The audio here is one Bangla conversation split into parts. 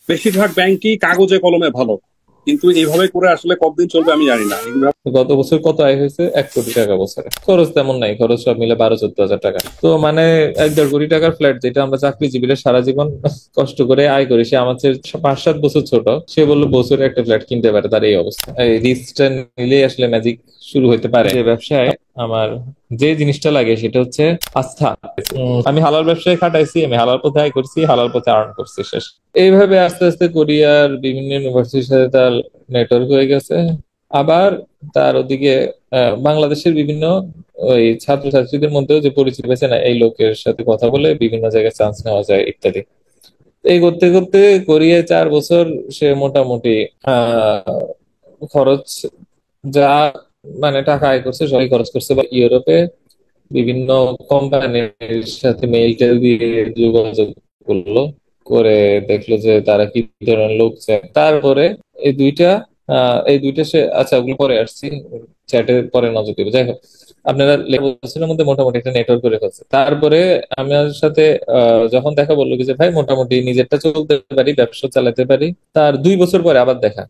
বেশিরভাগ ব্যাংকই কাগজে কলমে ভালো, কিন্তু এইভাবে করে আসলে কতদিন চলবে আমি জানি না এগুলো। গত বছর কত আয় হয়েছে? 1 কোটি টাকা বছরে। খরচ তেমন নাই, খরচ সব মিলে 12-14 হাজার টাকা। তো মানে 1-1.5 কোটি টাকার ফ্ল্যাট, যেটা আমরা চাকরিজীবীরা সারা জীবন কষ্ট করে আয় করি, সে আমার চেয়ে 5-7 বছর ছোট, সে বললো বছরে একটা ফ্ল্যাট কিনতে পারে। তার এই অবস্থা। এই রিস্কটা নিলেই আসলে ম্যাজিক শুরু হতে পারে। যে ব্যবসায় আমার যে জিনিসটা লাগে সেটা হচ্ছে আস্থা। আমি হালাল ব্যবসায় খাটাইছি, আমি হালাল পথে আয় করছি, হালাল পথে আর্ন করছি, শেষ। এইভাবে আস্তে আস্তে কোরিয়ার বিভিন্ন ইউনিভার্সিটির সাথে তার নেটওয়ার্ক হয়ে গেছে। আবার তার ওদিকে বাংলাদেশের বিভিন্ন ওই ছাত্রছাত্রীদের মধ্যেও যে পরিচিত হয়েছে না, এই লোকের সাথে কথা বলে বিভিন্ন জায়গায় চান্স নেওয়া যায় ইত্যাদি। এই করতে করতে কোরিয়ায় 4 বছর সে মোটামুটি খরচ যা মানে টাকা আয় করছে সবই খরচ করছে। বা ইউরোপে বিভিন্ন কোম্পানির সাথে মেইল টেল দিয়ে যোগাযোগ করলো, করে দেখলো যে তারা কি ধরনের লোক চায়। তারপরে এই দুইটা এই দুইটা সে, আচ্ছা ওগুলো পরে আসছি, চ্যাটে পরে নজর দিবে। যাই হোক, আপনারা লেখার মধ্যে মোটামুটি একটা নেটওয়ার্ক করে ফেলছে। তারপরে আমার সাথে যখন দেখা বললো কি যে ভাই মোটামুটি নিজেরটা চলতে পারি, ব্যবসা চালাতে পারি। তার 2 বছর পরে আবার দেখা।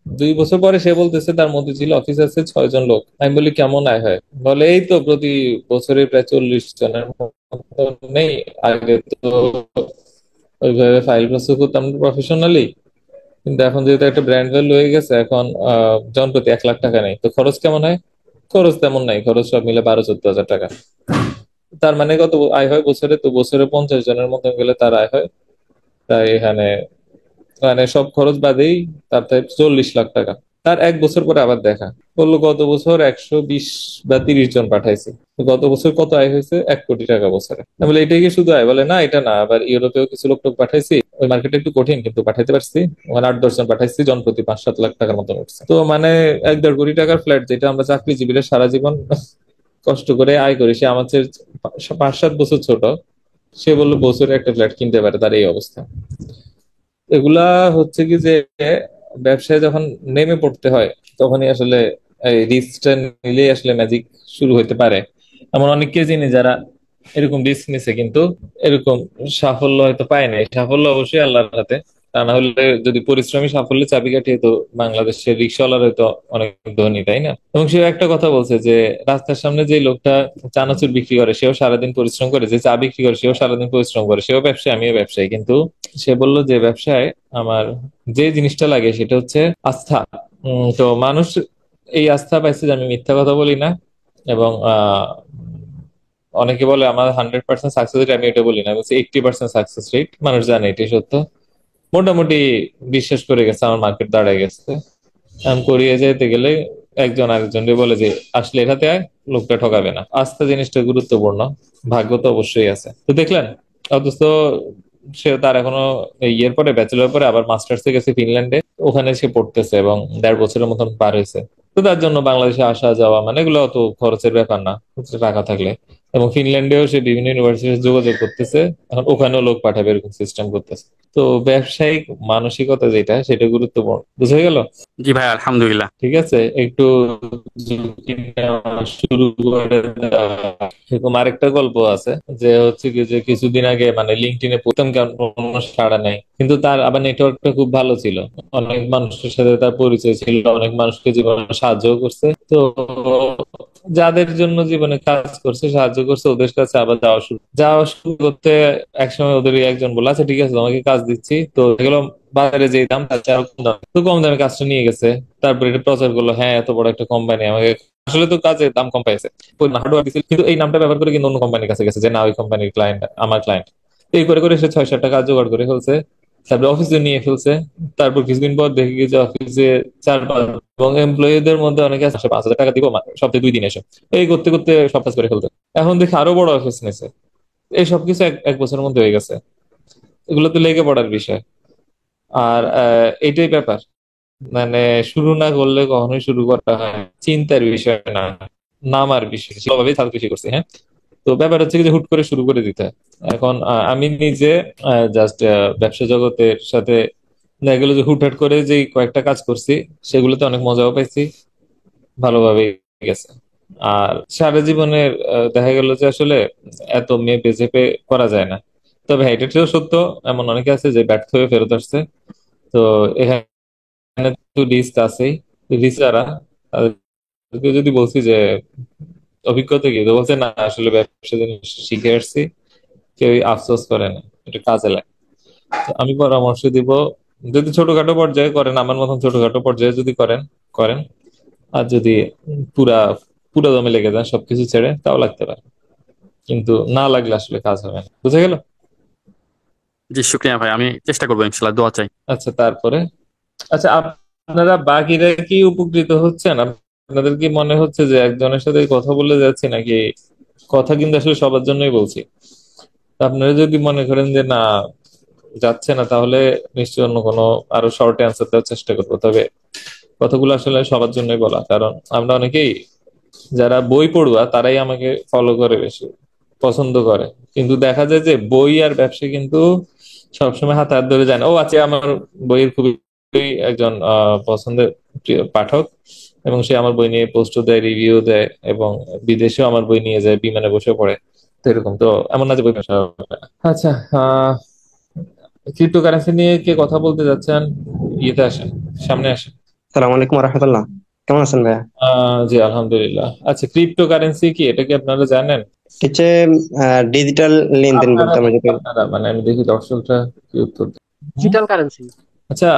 2 বছর পরে সে বলতেছে তার মধ্যে ছিল অফিস আছে 6 জন লোক। আমি বলি কেমন আয় হয়? বলে এই তো প্রতি বছরে প্রায় 40 জনের মতো নেই। আগে তো ওইভাবে ফাইল প্রসেস করতাম প্রফেশনালি, কিন্তু এখন যেহেতু একটা ব্র্যান্ড ভ্যালু হয়ে গেছে, এখন জন প্রতি 1 লাখ টাকা নেই। তো খরচ কেমন হয়? খরচ তেমন নাই, খরচ সব মিলে 12-14 হাজার টাকা। তার মানে কত আয় হয় বছরে? তো বছরে 50 জনের মতো গেলে তার আয় হয় তাই এখানে, মানে সব খরচ বাদেই তার তাই 40 লাখ টাকা। তার 1 বছর পরে আবার দেখা বললো গত বছর 120 বা 30 জন পাঠাইছে। তো গত বছর কত আয় হয়েছে? 1 কোটি টাকা বছরে। আমি বলি এটাই কি শুধু আয়? বলে না, এটা না, আবার ইউরোপেও কিছু লোক টোক পাঠাইছি, ওই মার্কেটে একটু কঠিন কিন্তু পাঠাইতে পারছি। ওখানে 8-10 জন পাঠাইছি, জন প্রতি 5-7 লাখ টাকার মতন উঠছে। তো মানে 1-1.5 কোটি টাকার ফ্ল্যাট, যেটা আমরা চাকরিজীবীরা সারা জীবন কষ্ট করে আয় করি, সে আমার চেয়ে 5-7 বছর ছোট, সে বললো বছরে একটা ফ্ল্যাট কিনতে পারে। তার এই অবস্থা। এগুলা হচ্ছে কি যে ব্যবসায় যখন নেমে পড়তে হয়, তখনই আসলে এই রিস্কটা নিলেই আসলে ম্যাজিক শুরু হতে পারে। এমন অনেককে চিনি যারা এরকম রিস্ক নিছে, কিন্তু এরকম সাফল্য হয়তো পায় নাই। সাফল্য অবশ্যই আল্লাহর হাতে। তা না হলে, যদি পরিশ্রমী সাফল্যের চাবিকাঠি হতো, বাংলাদেশের রিক্সাওয়ালার হয়তো অনেক ধনী, তাই না? এবং সেও একটা কথা বলছে যে রাস্তার সামনে যে লোকটা চানাচুর বিক্রি করে সেও সারাদিন পরিশ্রম করে, যে চা বিক্রি করে সেও সারাদিন পরিশ্রম করে, সেও ব্যবসায়ী, আমিও ব্যবসায়ী। কিন্তু সে বলল যে ব্যবসায় আমার যে জিনিসটা লাগে সেটা হচ্ছে আস্থা। তো মানুষ এই আস্থা পাইছে যে আমি মিথ্যা কথা বলি না। এবং অনেকে বলে আমার 100% সাকসেস রেট, আমি এটা বলি না, বলছি 80% সাকসেস রেট। মানুষ জানে এটাই সত্য। মোটামুটি বিশ্বাস করে গেছে, আমার মার্কেট দাঁড়ায় গেছে। আমি করিয়ে যেতে গেলে একজন আরেকজনকে বলে যে আসলে এটাতে আয়, লোকটা ঠকাবে না। আস্থা জিনিসটা গুরুত্বপূর্ণ। ভাগ্য তো অবশ্যই আছে, তো দেখলেন। অথচ সে তার এখনো ইয়ের পরে, ব্যাচেলর পরে আবার মাস্টার্সে গেছে ফিনল্যান্ডে, ওখানে সে পড়তেছে এবং 1.5 বছরের মতন পার হয়েছে। তো তার জন্য বাংলাদেশে আসা যাওয়া মানে এগুলো অত খরচের ব্যাপার না, টাকা থাকলে। এবং ফিনল্যান্ডেও সে বিভিন্ন ইউনিভার্সিটিতে যোগাযোগ করতেছে, এখন ওখানেও লোক পাঠাবে এরকম সিস্টেম করতেছে। তো ব্যবসায়িক মানসিকতা যেটা, সেটা গুরুত্বপূর্ণ। বুঝা গেল? জি ভাই, আলহামদুলিল্লাহ। ঠিক আছে, একটু ঝুঁকি নেওয়া শুরু করে দেওয়া। এরকম আরেকটা গল্প আছে, যে হচ্ছে কি যে কিছুদিন আগে মানে লিঙ্কডইনে প্রথম কোনো সাড়া নেই, কিন্তু তার আবার নেটওয়ার্কটা খুব ভালো ছিল। অনেক মানুষের সাথে তার পরিচয় ছিল, অনেক মানুষকে জীবনে সাহায্য করছে। তো যাদের জন্য জীবনে কাজ করছে, সাহায্য করছে, ওদের কাছে আবার যাওয়া শুরু করতে একসময় ওদের একজন বলল আচ্ছা ঠিক আছে তোমাকে কাজ দিচ্ছি। তো এগুলো বাজারে যে দাম তার চেয়ে আরো কম দাম, তো কম দামে কাজটা নিয়ে গেছে। তারপরে এটা প্রচার করলো, হ্যাঁ এত বড় একটা কোম্পানি আমাকে, আসলে তো কাজের দাম কম পাইছে, হার্ডওয়ার দিছিল, কিন্তু এই নামটা ব্যবহার করে কিন্তু অন্য কোম্পানির কাছে গেছে যে না ওই কোম্পানির ক্লায়েন্ট আমার ক্লায়েন্ট। এই করে করে সে 6-7 টাকা জোগাড় করে ফেলছে। তারপরে অফিসে নিয়ে ফেলছে। তারপর কিছুদিন পর দেখি যে অফিসে 4-5 এবং এমপ্লয়ীদের মধ্যে অনেকে আছে 5,000 টাকা দিব সপ্তাহে 2 দিন এসে, এই করতে করতে সব কাজ করে ফেলতে। এখন দেখি আরো বড় অফিস নিছে। এই সবকিছু এক বছরের মধ্যে হয়ে গেছে। এগুলো তো লেগে পড়ার বিষয়। আর এইটাই ব্যাপার, মানে শুরু না করলে কখনোই শুরু করা হয় না। চিন্তার বিষয় না, নামার বিষয়। সেভাবেই কাজ বেশি করছি, হ্যাঁ। তো ব্যাপার হচ্ছে কি যে হুট করে শুরু করে দিতে হয়। এখন আমি নিজে জাস্ট ব্যবসা জগতের সাথে দেখা গেলো যে হুটহাট করে যে কয়েকটা কাজ করছি, সেগুলোতে অনেক মজাও পাইছি, ভালোভাবে গেছে। আর সারা জীবনের দেখা গেল যে আসলে এত মেপে চেপে করা যায় না। তবে হ্যাঁ, এটা সত্য, এমন অনেকে আছে যে ব্যর্থ হয়ে ফেরত আসছে। তো এখানে তো রিস্ক আছেই। রিস্ক যারা, তাদেরকে যদি বলছি যে অভিজ্ঞতা কি, তো বলছে না আসলে ব্যবসা জিনিস শিখে আসছি, কেউই আফসোস করে না, এটা কাজে লাগে। তো আমি পরামর্শ দিব, যদি ছোটখাটো পর্যায়ে করেন, আমার মতন ছোটখাটো পর্যায়ে যদি করেন করেন, আর যদি পুরা পুরো দমে লেগে যান সবকিছু ছেড়ে, তাও লাগতে পারে, কিন্তু না লাগলে আসলে কাজ হবে না। বুঝে গেল? জি শুক্রিয়া ভাই, আমি চেষ্টা করবো, ইনশাল্লাহ, দোয়া চাই। আচ্ছা, তারপরে, আচ্ছা, আপনারা বাকিরা কি উপকৃত হচ্ছেন? আপনাদের কি মনে হচ্ছে যে একজনের সাথে কথা বলে যাচ্ছি নাকি? কথা কিন্তু আসলে সবার জন্যই বলছি। তা আপনারা যদি মনে করেন যে না, যাচ্ছে না, তাহলে নিশ্চয়ই অন্য কোনো আরো শর্ট অ্যান্সার দেওয়ার চেষ্টা করবো। তবে কথাগুলো আসলে সবার জন্যই বলা, কারণ আমরা অনেকেই যারা বই পড়ুয়া তারাই আমাকে ফলো করে, বেশি পছন্দ করে। কিন্তু দেখা যায় যে বই আর ব্যবসা কিন্তু সবসময় হাতে হাত ধরে যায় না। ও আচ্ছা, আমার বইয়ের খুবই একজন পছন্দের প্রিয় পাঠক, এবং সে আমার বই নিয়ে পোস্টও দেয়, রিভিউ দেয়, এবং বিদেশেও আমার বই নিয়ে যায়, বিমানে বসে পড়ে। তো এরকম তো, এমন না যে বই ব্যবসা হবে না। আচ্ছা, ক্রিপ্টোকারেন্সি নিয়ে কে কথা বলতে যাচ্ছেন? ইয়েতে আসেন, সামনে আসেন। সালাম আলাইকুম রহমতুল্লাহ। কেমন আছেন ভাইয়া? জি, আলহামদুলিল্লাহ। আচ্ছা, ক্রিপ্টোকারেন্সি কি, এটা কি আপনারা জানেন? হচ্ছে ডিজিটাল লেনদেন আপনারা বলতে আমরা যেটা। আপনারা মানে আমি দেখি দর্শকরা কি উত্তর দেয়। হুম? Digital currency. আচ্ছা,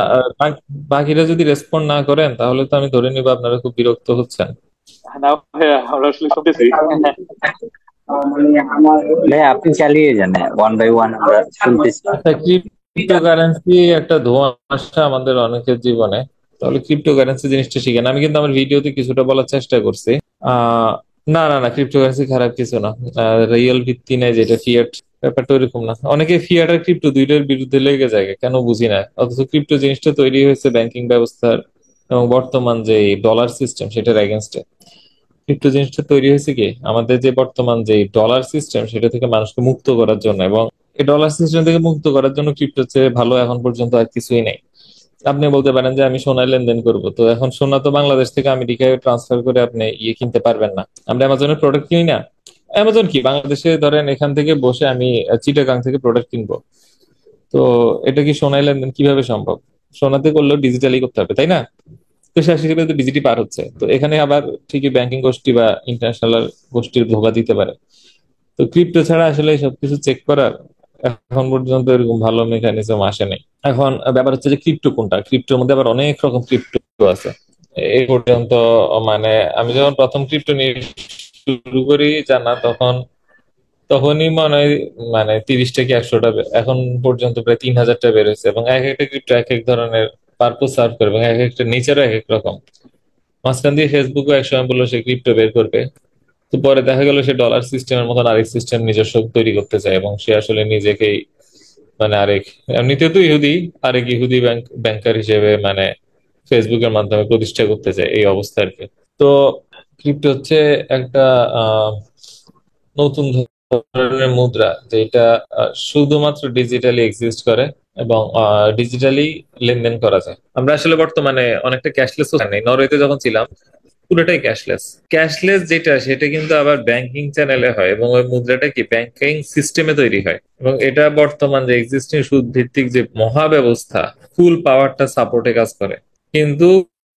বাকিরা যদি রেসপন্ড না করেন, তাহলে তো আমি ধরে নিব আপনারা খুব বিরক্ত হচ্ছেন। না ভাইয়া, আমরা আসলে শুনতেছি। ভাইয়া আপনি চালিয়ে যান, ওয়ান বাই ওয়ান আমরা শুনতেছি। আচ্ছা, ক্রিপ্টোকারেন্সি একটা ধোঁয়াশা আমাদের অনেকের জীবনে। তাহলে ক্রিপ্টোকারেন্সি জিনিসটা শিখেন। আমি কিন্তু আমার ভিডিওতে কিছুটা বলার চেষ্টা করছি। আহ না না না, ক্রিপ্টোকারেন্সি খারাপ কিছু না। রিয়েল ভিত্তি নেই, যেটা ফিয়াট, ব্যাপারটা ওইরকম না। অনেকে ফিয়াট আর ক্রিপ্টো দুইটার বিরুদ্ধে লেগে যায়, কেন বুঝি না। অথচ ক্রিপ্টো জিনিসটা তৈরি হয়েছে ব্যাংকিং ব্যবস্থার এবং বর্তমান যে ডলার সিস্টেম সেটার এগেনস্টে। ক্রিপ্টো জিনিসটা তৈরি হয়েছে কি, আমাদের যে বর্তমান যে ডলার সিস্টেম সেটা থেকে মানুষকে মুক্ত করার জন্য, এবং এই ডলার সিস্টেম থেকে মুক্ত করার জন্য ক্রিপ্টো চেয়ে ভালো এখন পর্যন্ত আর কিছুই নেই। আপনি বলতে পারেন যে আমি সোনায় লেনদেন করব, তো এখন সোনা তো বাংলাদেশ থেকে আমেরিকায় ট্রান্সফার করে আপনি কিনতে পারবেন না। আমরা অ্যামাজনের প্রোডাক্ট কিনি না। অ্যামাজন কি, বাংলাদেশে ধরেন এখান থেকে বসে আমি চিটাগাং থেকে প্রোডাক্ট কিনবো, তো এটা কি সোনায় লেনদেন কিভাবে সম্ভব? সোনাতে করলেও ডিজিটালি করতে হবে, তাই না? তো সে হিসেবে তো ডিজিটি পার হচ্ছে, তো এখানে আবার ঠিকই ব্যাংকিং গোষ্ঠী বা ইন্টারন্যাশনাল গোষ্ঠীর ধোঁকা দিতে পারে। তো ক্রিপ্টো ছাড়া আসলে সবকিছু চেক করার এখন পর্যন্ত এরকম ভালো মেকানিজম আসে নাই। এখন ব্যাপার হচ্ছে যে ক্রিপ্টো কোনটা, ক্রিপ্টোর মধ্যে আবার অনেক রকম ক্রিপ্টো আছে। এই পর্যন্ত মানে আমি যখন প্রথম ক্রিপ্টো নিয়ে শুরু করি জানা, তখনই মনে হয় মানে 30টা কি 100টা, এখন পর্যন্ত প্রায় 3000টা বের হয়েছে, এবং এক একটা ক্রিপ্টো এক এক ধরনের পারপোজ সার্ভ করে, এবং এক একটা নেচারও এক এক রকম। মাঝখান দিয়ে ফেসবুকও একসময় বললো সে ক্রিপ্টো বের করবে, তো পরে দেখা গেল সে ডলার সিস্টেমের মতন আরেক সিস্টেম নিজস্ব তৈরি করতে চায়, এবং সে আসলে নিজেকেই মানে আরেক, এমনিতে তো ইহুদি, আরেক ইহুদি ব্যাংকার হিসেবে মানে ফেসবুকের মাধ্যমে প্রতিষ্ঠা করতে চায়, এই অবস্থা আর কি। তো ক্রিপ্টো হচ্ছে একটা আহ নতুন ধরনের মুদ্রা, যেটা শুধুমাত্র ডিজিটালি এক্সিস্ট করে, এবং ডিজিটালি লেনদেন করা যায়। আমরা আসলে বর্তমানে অনেকটা ক্যাশলেস নেই, নরওয়েতে যখন ছিলাম পুরোটাই ক্যাশলেস। ক্যাশলেস যেটা, সেটা কিন্তু আবার ব্যাংকিং চ্যানেলে হয়, এবং ওই মুদ্রাটা কি ব্যাংকিং সিস্টেমে তৈরি হয়, এবং এটা বর্তমান যে এক্সিস্টিং সুদ ভিত্তিক যে মহা ব্যবস্থা, ফুল পাওয়ারটা সাপোর্টে কাজ করে। কিন্তু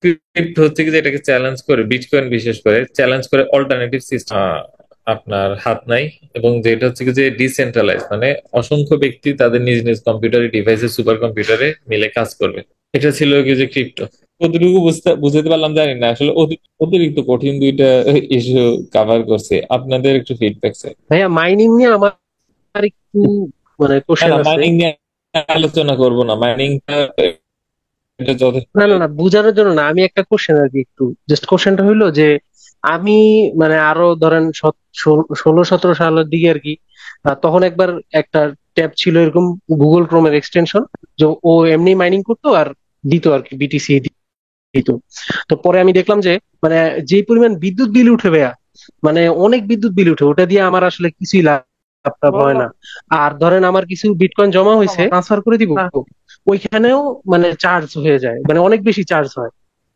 ক্রিপ্টো হচ্ছে কি, যেটাকে চ্যালেঞ্জ করে, বিটকয়েন বিশেষ করে চ্যালেঞ্জ করে অল্টারনেটিভ সিস্টেম, আপনার হাত নাই। এবং যেটা হচ্ছে কি যে ডিসেন্ট্রালাইজ, মানে অসংখ্য ব্যক্তি তাদের নিজ নিজ কম্পিউটারে, ডিভাইসে, সুপার কম্পিউটারে মিলে কাজ করবে। এটা ছিল কি যে ক্রিপ্টো। কতটুকু বুঝতে পারলাম জানি না, আসলে অতিরিক্ত কঠিন দুইটা ইস্যু কভার করছে। আপনাদের একটু ফিডব্যাক চাই। ভাইয়া মাইনিং নিয়ে আমার একটু মানে না কোশ্চেন না, আছে। মাইনিং নিয়ে আলোচনা করবো না, মাইনিংটা এটা যথেষ্ট। না না না, বুঝানোর জন্য না, আমি একটা কোশ্চেন আর কি, একটু জাস্ট কোশ্চেনটা হইলো যে আমি মানে আরো ধরেন 16-17 সালের দিকে আর কি, তখন একবার একটা ট্যাব ছিল এরকম, গুগল ক্রোমের এক্সটেনশন, যে ও এমনি মাইনিং করতো আর দিত আর কি, বিটিসি দিত। তো পরে আমি দেখলাম যে মানে যে পরিমাণ বিদ্যুৎ বিল উঠে ভাইয়া, মানে অনেক বিদ্যুৎ বিল উঠে, ওটা দিয়ে আমার আসলে কিছুই লাভ টাভ হয় না। আর ধরেন আমার কিছু বিটকয়েন জমা হয়েছে, ট্রান্সফার করে দিব, ওইখানেও মানে চার্জ হয়ে যায়, মানে অনেক বেশি চার্জ হয়।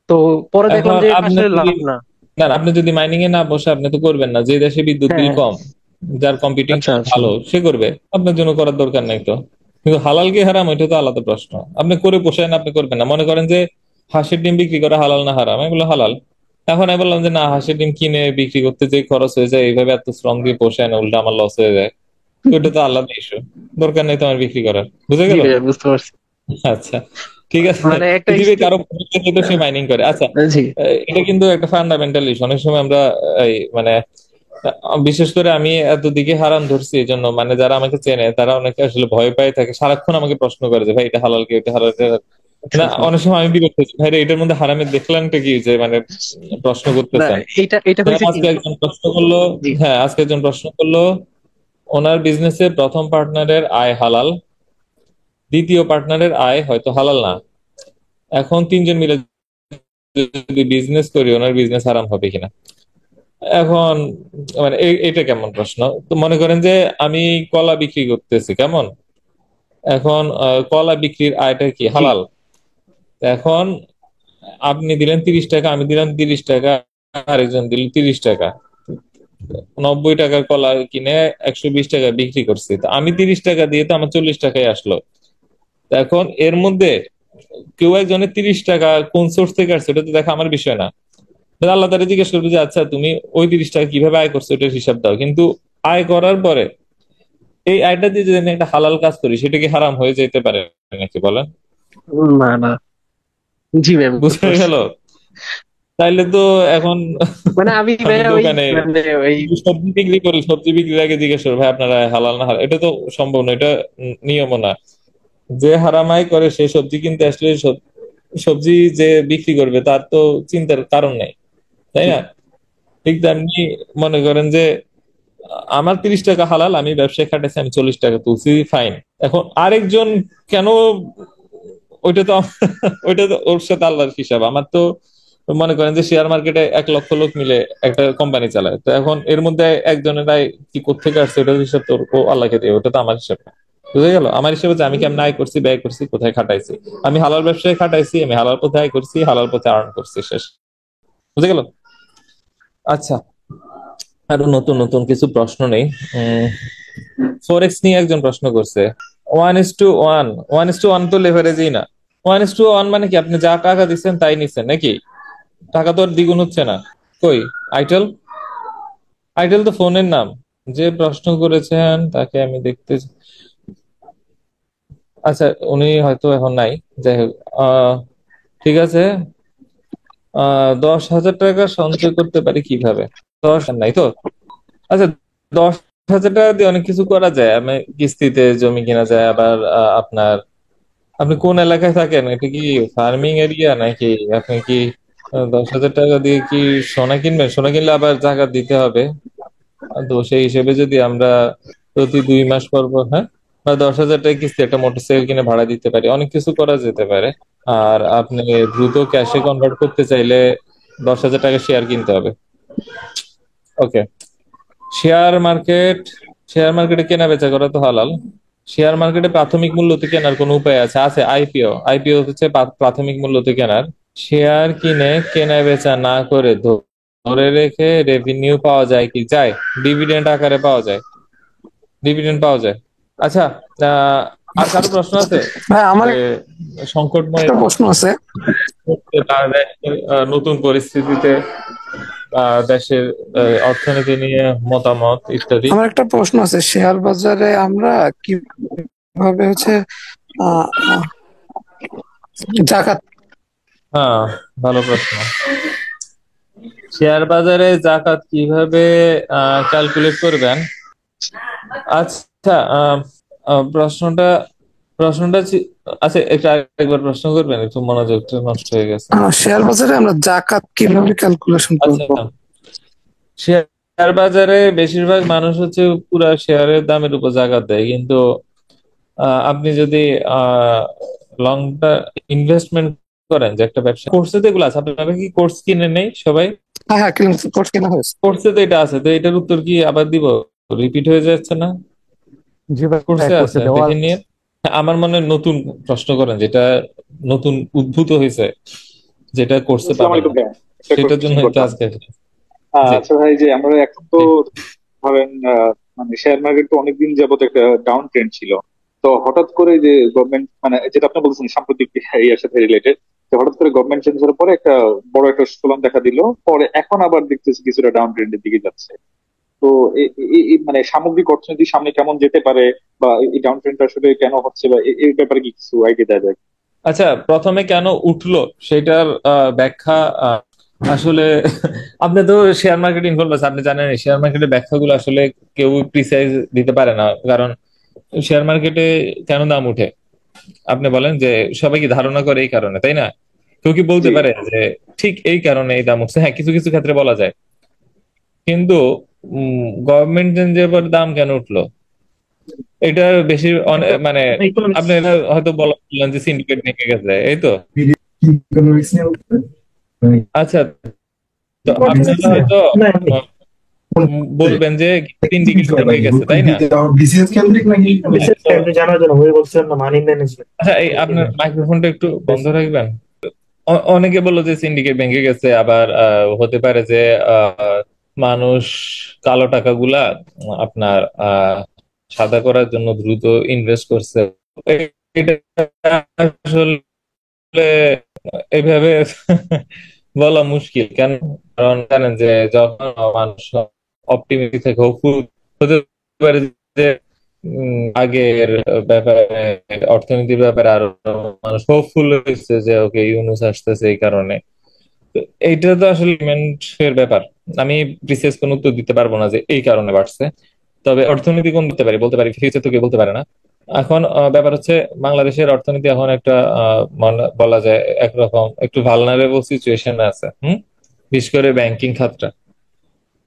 তো পরে দেখলাম এখন যে এটা আপনি আসলে যদি, লাভ না। না না, আপনি যদি মাইনিং এ না বসে আপনি তো করবেন না। যে দেশে বিদ্যুৎ হ্যাঁ বিল হ্যাঁ। কম, যার কম্পিটিং আচ্ছা আচ্ছা। ভালো, সে করবে, আপনার জন্য করার দরকার নাই তো। কিন্তু হালাল কি হারাম এটা তো আলাদা প্রশ্ন। আপনি করে পোষায় আপনি করবেন না, মনে করেন যে হাঁসের ডিম বিক্রি করা হালাল না হারাম, এগুলো হালাল। এখন আমি বললাম যে না, হাঁসের ডিম কিনে বিক্রি করতে যে খরচ হয়ে যায়, এইভাবে এত শ্রম দিয়ে পোষায় না, উল্টা আমার লস হয়ে যায়, তো এটা তো আলাদা ইস্যু। দরকার নেই তোমার বিক্রি করার, বুঝে জি গেল? ভাইয়া, বুঝতে পারছি। আচ্ছা, ঠিক আছে। মানে একটা পৃথিবীর কারো তো সে মাইনিং করে। আচ্ছা, জি এটা কিন্তু একটা ফান্ডামেন্টাল ইস্যু। অনেক সময় আমরা এই মানে বিশেষ করে আমি এত দিকে হারাম ধরছি এই জন্য, মানে যারা আমাকে চেনে তারা অনেকে আসলে ভয় পায় থাকে, সারাক্ষণ আমাকে প্রশ্ন করে যে ভাই এটা হালাল কি, এটা হালাল কি? না, অনেক সময় আমি বিরক্ত হচ্ছি, ভাই রে, এটার মধ্যে হারামের দেখলামটা কি, যে মানে প্রশ্ন না, করতেছেন। এটা এটা যেমন হয়েছে কি। আজকে একজন প্রশ্ন করলো, জি হ্যাঁ আজকে একজন প্রশ্ন করলো, ওনার বিজনেসে প্রথম পার্টনারের আয় হালাল, দ্বিতীয় পার্টনারের আয় হয়তো হালাল না। এখন তিনজন মিলে যদি বিজনেস করি, ওনার বিজনেস হারাম হবে কিনা? এখন মানে এটা কেমন প্রশ্ন? তো মনে করেন যে আমি কলা বিক্রি করতেছি, কেমন? এখন কলা বিক্রির আয়টা কি জি হালাল? এখন আপনি দিলেন 30 টাকা, আমি দিলাম 30 টাকা, আরেকজন দিল 30 টাকা, 90 টাকার কলা কিনে 120 টাকা বিক্রি করছি, তো আমি 30 টাকা দিয়ে তো আমার 40 টাকায় আসলো। তো এখন এর মধ্যে কেউ একজনের 30 টাকা কোন সোর্স থেকে আসছে এটা তো দেখা আমার বিষয় না। তাহলে আল্লাহ তাআলা জিজ্ঞেস করবে যে আচ্ছা তুমি ওই 30 টাকা কিভাবে আয় করছো এটার হিসাব দাও। কিন্তু আয় করার পরে এই আয়টা দিয়ে যদি আমি একটা হালাল কাজ করি, সেটা কি হারাম হয়ে যেতে পারে নাকি বলেন? না না, জি ম্যাম, বুঝতে বুঝে পারছি। গেল? তাইলে তো এখন মানে আমি আমি ভাইয়া ওই দোকানে মানে ওই সবজি বিক্রি করি, সবজি বিক্রির আগে জিজ্ঞেস করবো ভাই আপনারা হালাল না হালাল, এটা তো সম্ভব না, এটা নিয়মও না। যে হারামাই করে সে সবজি কিনতে আসলে সবজি যে বিক্রি করবে তার তো চিন্তার কারণ নেই, তাই না? ঠিক তেমনি মনে করেন যে আমার 30 টাকা হালাল, আমি ব্যবসায় খাটাইছি, আমি 40 টাকা তুলছি, ফাইন। এখন আরেকজন কেন, ওইটা তো ওইটা তো ওর সাথে আল্লাহর হিসাব। আমার তো মনে করেন যে শেয়ার মার্কেটে 1 লক্ষ লোক মিলে একটা কোম্পানি চালায়, তো এখন এর মধ্যে একজনের আয় কি কোত্থেকে আসছে ওটার হিসাব তো ও আল্লাহকে দিয়ে, ওটা তো আমার হিসাব না। বুঝে গেল? আমার হিসেবে যে আমি কেমন আয় করছি, ব্যয় করছি, কোথায় খাটাইছি। আমি হালাল ব্যবসায় খাটাইছি, আমি হালাল পথে আয় করছি, হালাল পথে আর্ন করছি, শেষ। বুঝে গেল? আচ্ছা, আরো নতুন নতুন কিছু প্রশ্ন নেই। ফরেক্স নিয়ে একজন প্রশ্ন করছে, 1:1, 1:1 তো লেভারেজই না। 1:1 মানে কি, আপনি যা টাকা দিচ্ছেন তাই নিচ্ছেন নাকি? টাকা তো আর দ্বিগুণ হচ্ছে না। কই আইটেল? আইটেল তো ফোনের নাম। যে প্রশ্ন করেছেন তাকে আমি দেখতে, আচ্ছা উনি হয়তো এখন নাই, যাই হোক। ঠিক আছে। 10,000 টাকা সঞ্চয় করতে পারি কিভাবে? 10 নাই তো? আচ্ছা, 10,000 টাকা দিয়ে অনেক কিছু করা যায়। আমি কিস্তিতে জমি কিনা যায়, আবার আপনার, আপনি কোন এলাকায় থাকেন, এটা কি ফার্মিং এরিয়া নাকি? আপনি কি 10,000 টাকা দিয়ে কি সোনা কিনবেন? সোনা কিনলে আবার জাকাত দিতে হবে। তো সেই হিসেবে যদি আমরা প্রতি 2 মাস পর পর, হ্যাঁ, বা 10,000 টাকা কিস্তি একটা মোটরসাইকেল কিনে ভাড়া দিতে পারি, অনেক কিছু করা যেতে পারে। আর আপনি দ্রুত ক্যাশে কনভার্ট করতে চাইলে 10,000 টাকা শেয়ার কিনতে হবে। ওকে। শেয়ার মার্কেট, শেয়ার মার্কেটে কেনা বেচা করা তো হালাল। শেয়ার মার্কেটে প্রাথমিক মূল্যতে কেনার কোনো উপায় আছে? আছে, আইপিও। আইপিও হচ্ছে প্রাথমিক মূল্যতে কেনার। শেয়ার কিনে কেনা বেচা না করে ধরে রেখে রেভিনিউ পাওয়া যায় কি? যায়, ডিভিডেন্ড আকারে পাওয়া যায়, ডিভিডেন্ড পাওয়া যায়। আচ্ছা, আহ আর কারো প্রশ্ন আছে? ভাই আমার যে সংকটময় একটা প্রশ্ন আছে। নতুন পরিস্থিতিতে দেশের অর্থনীতি নিয়ে মতামত ইত্যাদি। আমার একটা প্রশ্ন আছে, শেয়ার বাজারে আমরা কিভাবে হচ্ছে আহ আহ, জাকাত। হ্যাঁ, ভালো প্রশ্ন। শেয়ার বাজারে জাকাত কিভাবে ক্যালকুলেট করবেন? আচ্ছা, প্রশ্নটা প্রশ্নটা আচ্ছা, একটু আরেকবার প্রশ্ন করবেন, একটু মনোযোগটা নষ্ট হয়ে গেছে। শেয়ার বাজারে আমরা জাকাত কিভাবে ক্যালকুলেশন আচ্ছা, করব? শেয়ার বাজারে বেশিরভাগ মানুষ হচ্ছে পুরা শেয়ারের দামের উপর জাকাত দেয়, কিন্তু আপনি যদি লং ইনভেস্টমেন্ট করেন, যে একটা ব্যবসা, কোর্সে তো এগুলো আছে। আপনারা কি কোর্স কিনে নেই সবাই? হ্যাঁ হ্যাঁ, কোর্স কেনা হয়েছে। কোর্সে তো এটা আছে, তো এটার উত্তর কি আবার দিব? রিপিট হয়ে যাচ্ছে না? জি ভাই, কোর্সে কোর্সে আছে, দেওয়া দেখে নিয়ে। আমার মনে হয় নতুন প্রশ্ন করেন, যেটা নতুন উদ্ভূত হয়েছে, যেটা কোর্সে আসসালামু পাবেন আলাইকুম না, ভাইয়া, একটা সেটার জন্য কোশ্চেন হয়তো করতাম। আজকে। জি আচ্ছা ভাই, যে আমরা এখন তো জি ধরেন মানে শেয়ার মার্কেট তো অনেকদিন যাবত একটা ডাউন ট্রেন্ড ছিল। তো হঠাৎ করে যে গভর্নমেন্ট মানে যেটা আপনি বলছেন সাম্প্রতিক ইয়ার সাথে রিলেটেড, তো হঠাৎ করে গভর্নমেন্ট চেঞ্জ হওয়ার পরে একটা বড় একটা স্খলন দেখা দিল, পরে এখন আবার দেখতেছি কিছুটা ডাউন ট্রেন্ডের দিকে যাচ্ছে। তো মানে সামগ্রিক অর্থনীতি সামনে কেমন যেতে পারে, বা এই ডাউন ট্রেন্ডটা আসলে কেন হচ্ছে, বা এই ব্যাপারে কি কিছু আইডিয়া দেওয়া যায়? আচ্ছা, প্রথমে কেন উঠলো সেটার ব্যাখ্যা আসলে আপনি তো শেয়ার মার্কেট ইনভলভ আছে, আপনি জানেন শেয়ার মার্কেটের ব্যাখ্যাগুলো আসলে কেউ প্রিসাইজ দিতে পারে না। কারণ শেয়ার মার্কেটে কেন দাম উঠে আপনি বলেন, যে সবাই কি ধারণা করে এই কারণে, তাই না? কেউ কি বলতে জি। পারে যে ঠিক এই কারণে এই দাম উঠছে? হ্যাঁ, কিছু কিছু ক্ষেত্রে বলা যায়। কিন্তু গভর্নমেন্ট চেঞ্জের পর দাম কেন উঠলো এটা বেশি মানে আপনি এটা হয়তো বললেন যে সিন্ডিকেট ভেঙে গেছে, এই তো। আচ্ছা, তো আপনারা হয়তো বলবেন যে সিন্ডিকেট ভেঙে গেছে, তাই না? আচ্ছা, এই আপনার মাইক্রোফোনটা একটু বন্ধ রাখবেন। অনেকে বললো যে সিন্ডিকেট ভেঙে গেছে, আবার হতে পারে যে মানুষ কালো টাকাগুলা আপনার সাদা করার জন্য দ্রুত ইনভেস্ট করছে। এটা আসলে এইভাবে বলা মুশকিল। কেন? কারণ জানেন যে যখন মানুষ অপটিমিস্টিক থেকে হোপফুল হতে পারে যে আগের ব্যাপারে, অর্থনীতির ব্যাপারে আরো মানুষ হোপফুল হয়েছে যে ওকে ইউনুস আসতেছে এই কারণে। তো এইটা তো আসলে এর ব্যাপার। আমি বিশেষ কোনো উত্তর দিতে পারবো না যে এই কারণে বাড়ছে। তবে অর্থনীতি কোন বলতে পারি, ফিউচার তো কেউ বলতে পারে না। এখন ব্যাপার হচ্ছে বাংলাদেশের অর্থনীতি এখন একটা বলা যায় একরকম একটু ভালনারেবল সিচুয়েশনে আছে। বিশেষ করে ব্যাংকিং খাতটা।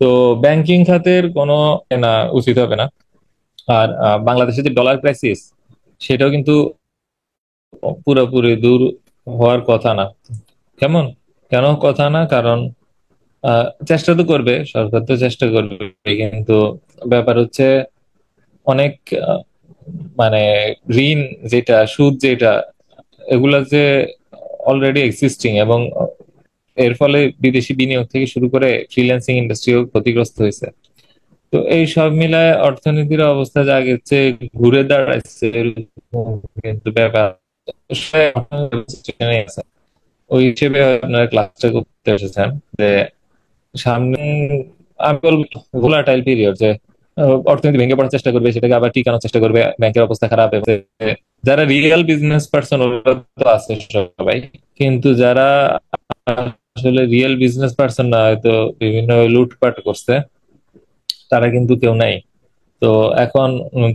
তো ব্যাংকিং খাতের কোনো না উচিত হবে না। আর বাংলাদেশের যে ডলার ক্রাইসিস, সেটাও কিন্তু পুরোপুরি দূর হওয়ার কথা না। কেমন? কেন কথা না? কারণ চেষ্টা তো করবে, সরকার তো চেষ্টা করবে, কিন্তু ব্যাপার হচ্ছে অনেক মানে ঋণ যেটা, সুদ যেটা, এগুলা যে অলরেডি এক্সিস্টিং, এবং এর ফলে বিদেশি বিনিয়োগ থেকে শুরু করে ফ্রিল্যান্সিং ইন্ডাস্ট্রিও ক্ষতিগ্রস্ত হয়েছে। তো এই সব মিলায় অর্থনীতির অবস্থা যা গেছে, ঘুরে দাঁড়াচ্ছে এরকম কিন্তু ব্যাপার আছে। ওই হিসেবে আপনারা ক্লাসটা করতে এসেছেন যে সামনে আমি বলবো ভোলাটাইল পিরিয়ড, যে অর্থনীতি ভেঙে পড়ার চেষ্টা করবে, সেটাকে আবার টিকানোর চেষ্টা করবে, ব্যাংকের অবস্থা খারাপ হবে। যারা রিয়েল বিজনেস পার্সন ওরা তো আছে সবাই, কিন্তু যারা আসলে রিয়েল বিজনেস পার্সন না, হয়তো বিভিন্ন লুটপাট করছে, তারা কিন্তু কেউ নাই। তো এখন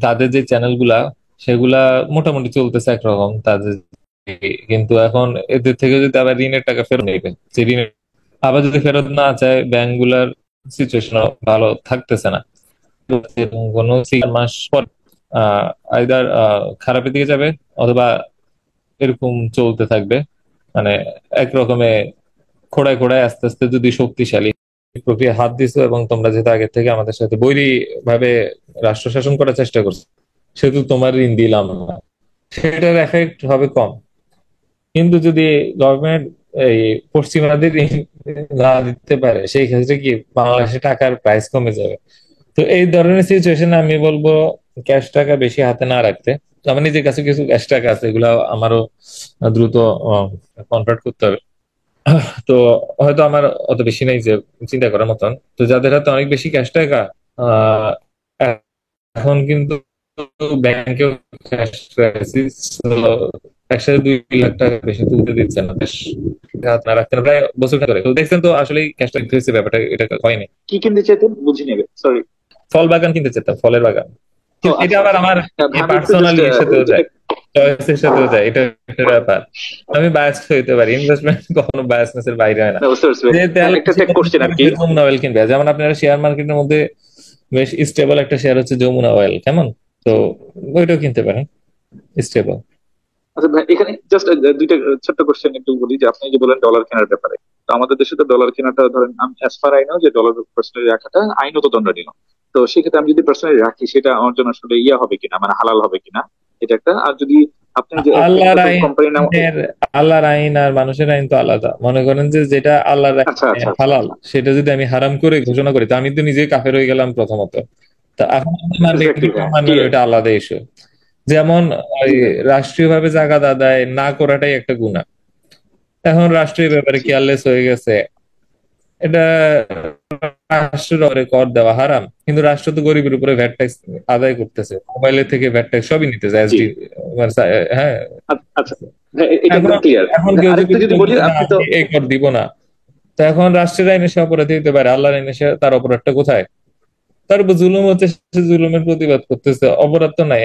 তাদের যে চ্যানেল গুলা, সেগুলা মোটামুটি চলতেছে একরকম তাদের। কিন্তু এখন এদের থেকে যদি আবার ঋণের টাকা ফেরত নেবে, যে ঋণের আবার যদি ফেরত না চায়, ব্যাংক গুলার সিচুয়েশন ভালো থাকতেছে না। কোনো 6 মাস পর আইদার খারাপের দিকে যাবে, অথবা এরকম চলতে থাকবে। মানে একরকমে খোড়ায় খোড়ায় আস্তে আস্তে যদি শক্তিশালী প্রক্রিয়া হাত দিছো, এবং তোমরা যেহেতু আগের থেকে আমাদের সাথে বৈরী ভাবে রাষ্ট্র শাসন করার চেষ্টা করছো, সেহেতু তোমার ঋণ দিলাম না, সেটার এফেক্ট হবে কম। কিন্তু যদি গভর্নমেন্ট এই পশ্চিমাদের ঋণ না দিতে পারে, সেই ক্ষেত্রে কি বাংলাদেশে টাকার প্রাইস কমে যাবে। তো এই ধরনের সিচুয়েশনে আমি বলবো ক্যাশ টাকা বেশি হাতে না রাখতে। আমার নিজের কাছে কিছু ক্যাশ টাকা আছে, এগুলা আমারও দ্রুত কনভার্ট করতে হবে। তো হয়তো আমার অত বেশি নেই যে চিন্তা করার মতন। তো যাদের হাতে অনেক বেশি ক্যাশ টাকা, আহ এখন কিন্তু ব্যাংকেও ক্যাশ ক্রাইসিস, একসাথে 2 লাখ টাকা বেশি তুলতে দিচ্ছে না, বেশ হাত না রাখতে না, প্রায় বছর ধরে। তো দেখছেন তো আসলে ক্যাশ টাকা হয়েছে, ব্যাপারটা এটা হয়নি। কি কিনতে চাইতেন বুঝি নেবে, সরি। ফল বাগান কিনতে চাইতাম, ফলের বাগান। ও এটা আচ্ছা আবার আচ্ছা, আমার ভাবি একটু পার্সোনালি এর সাথেও যায়, just, চয়েসের সাথেও যায়, এটা একটা ব্যাপার। আমি বায়াসড হইতে পারি, ইনভেস্টমেন্ট কখনো বায়াসনেস এর বাইরে হয় না। বুঝতে পারছি ভাই। যে তেল একটা কোশ্চেন আর কি। যমুনা অয়েল কিনবে, যেমন আপনারা শেয়ার মার্কেটের মধ্যে বেশ স্টেবল একটা শেয়ার হচ্ছে যমুনা অয়েল, কেমন? তো ওইটাও কিনতে পারেন, স্টেবল। আচ্ছা ভাই, এখানে জাস্ট দুইটা ছোট্ট কোশ্চেন একটু বলি, যে আপনি যে বলেন ডলার কেনার ব্যাপারে, তো আমাদের দেশে তো ডলার কেনাটা ধরেন অ্যাজ ফার আই নো যে ডলার পার্সোনালি রাখাটা আইনত দণ্ডনীয়। তো সেক্ষেত্রে আমি যদি পার্সোনালি রাখি, সেটা আমার জন্য আসলে ইয়া হবে কিনা, মানে হালাল হবে কিনা, এটা একটা। আর যদি আপনি যে আল্লাহর কোম্পানির নাম, আল্লাহর আইন আর মানুষের আইন তো আলাদা। মনে করেন যে যেটা আল্লাহর আচ্ছা আচ্ছা আচ্ছা হালাল, সেটা যদি আমি হারাম করে ঘোষণা করি, তো আমি তো নিজেই কাফের হয়ে গেলাম প্রথমত। তা এখন মানবে এক্স্যাক্টলি, হ্যাঁ মানবে ঠিক আছে। ওইটা আলাদা ইস্যু। যেমন ওই রাষ্ট্রীয়ভাবে জাকাত আদায় না করাটাই একটা গুনাহ। এখন রাষ্ট্রীয় ব্যাপারে জি কেয়ারলেস হয়ে গেছে, এটা রাষ্ট্রের উপরে কর দেওয়া হারাম, কিন্তু রাষ্ট্র তো গরিবের উপরে ভ্যাট ট্যাক্স আদায় করতেছে, মোবাইলের থেকে ভ্যাট ট্যাক্স সবই নিতেছে জি এসডি। হ্যাঁ, আচ্ছা, হ্যাঁ, এটা এখন একদম ক্লিয়ার। এখন কেউ যদি আরেকটু যদি বলে বলি, যে, না আপনি তো আমি এই কর দিব না, তো এখন রাষ্ট্রের আইনে সে অপরাধী হতে পারে, আল্লাহর আইনে সে তার অপরাধটা কোথায়? তার উপর জুলুম হচ্ছে, সে জুলুমের প্রতিবাদ করতেছে, অপরাধ তো নাই।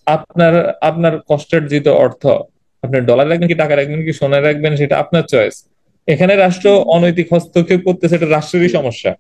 আপনার আপনার কষ্টার্জিত অর্থ আপনি ডলার রাখবেন কি টাকা রাখবেন কি সোনা রাখবেন, সেটা আপনার চয়েস। এখানে রাষ্ট্র অনৈতিক হস্তক্ষেপ করতেছে, এটা রাষ্ট্রেরই সমস্যা।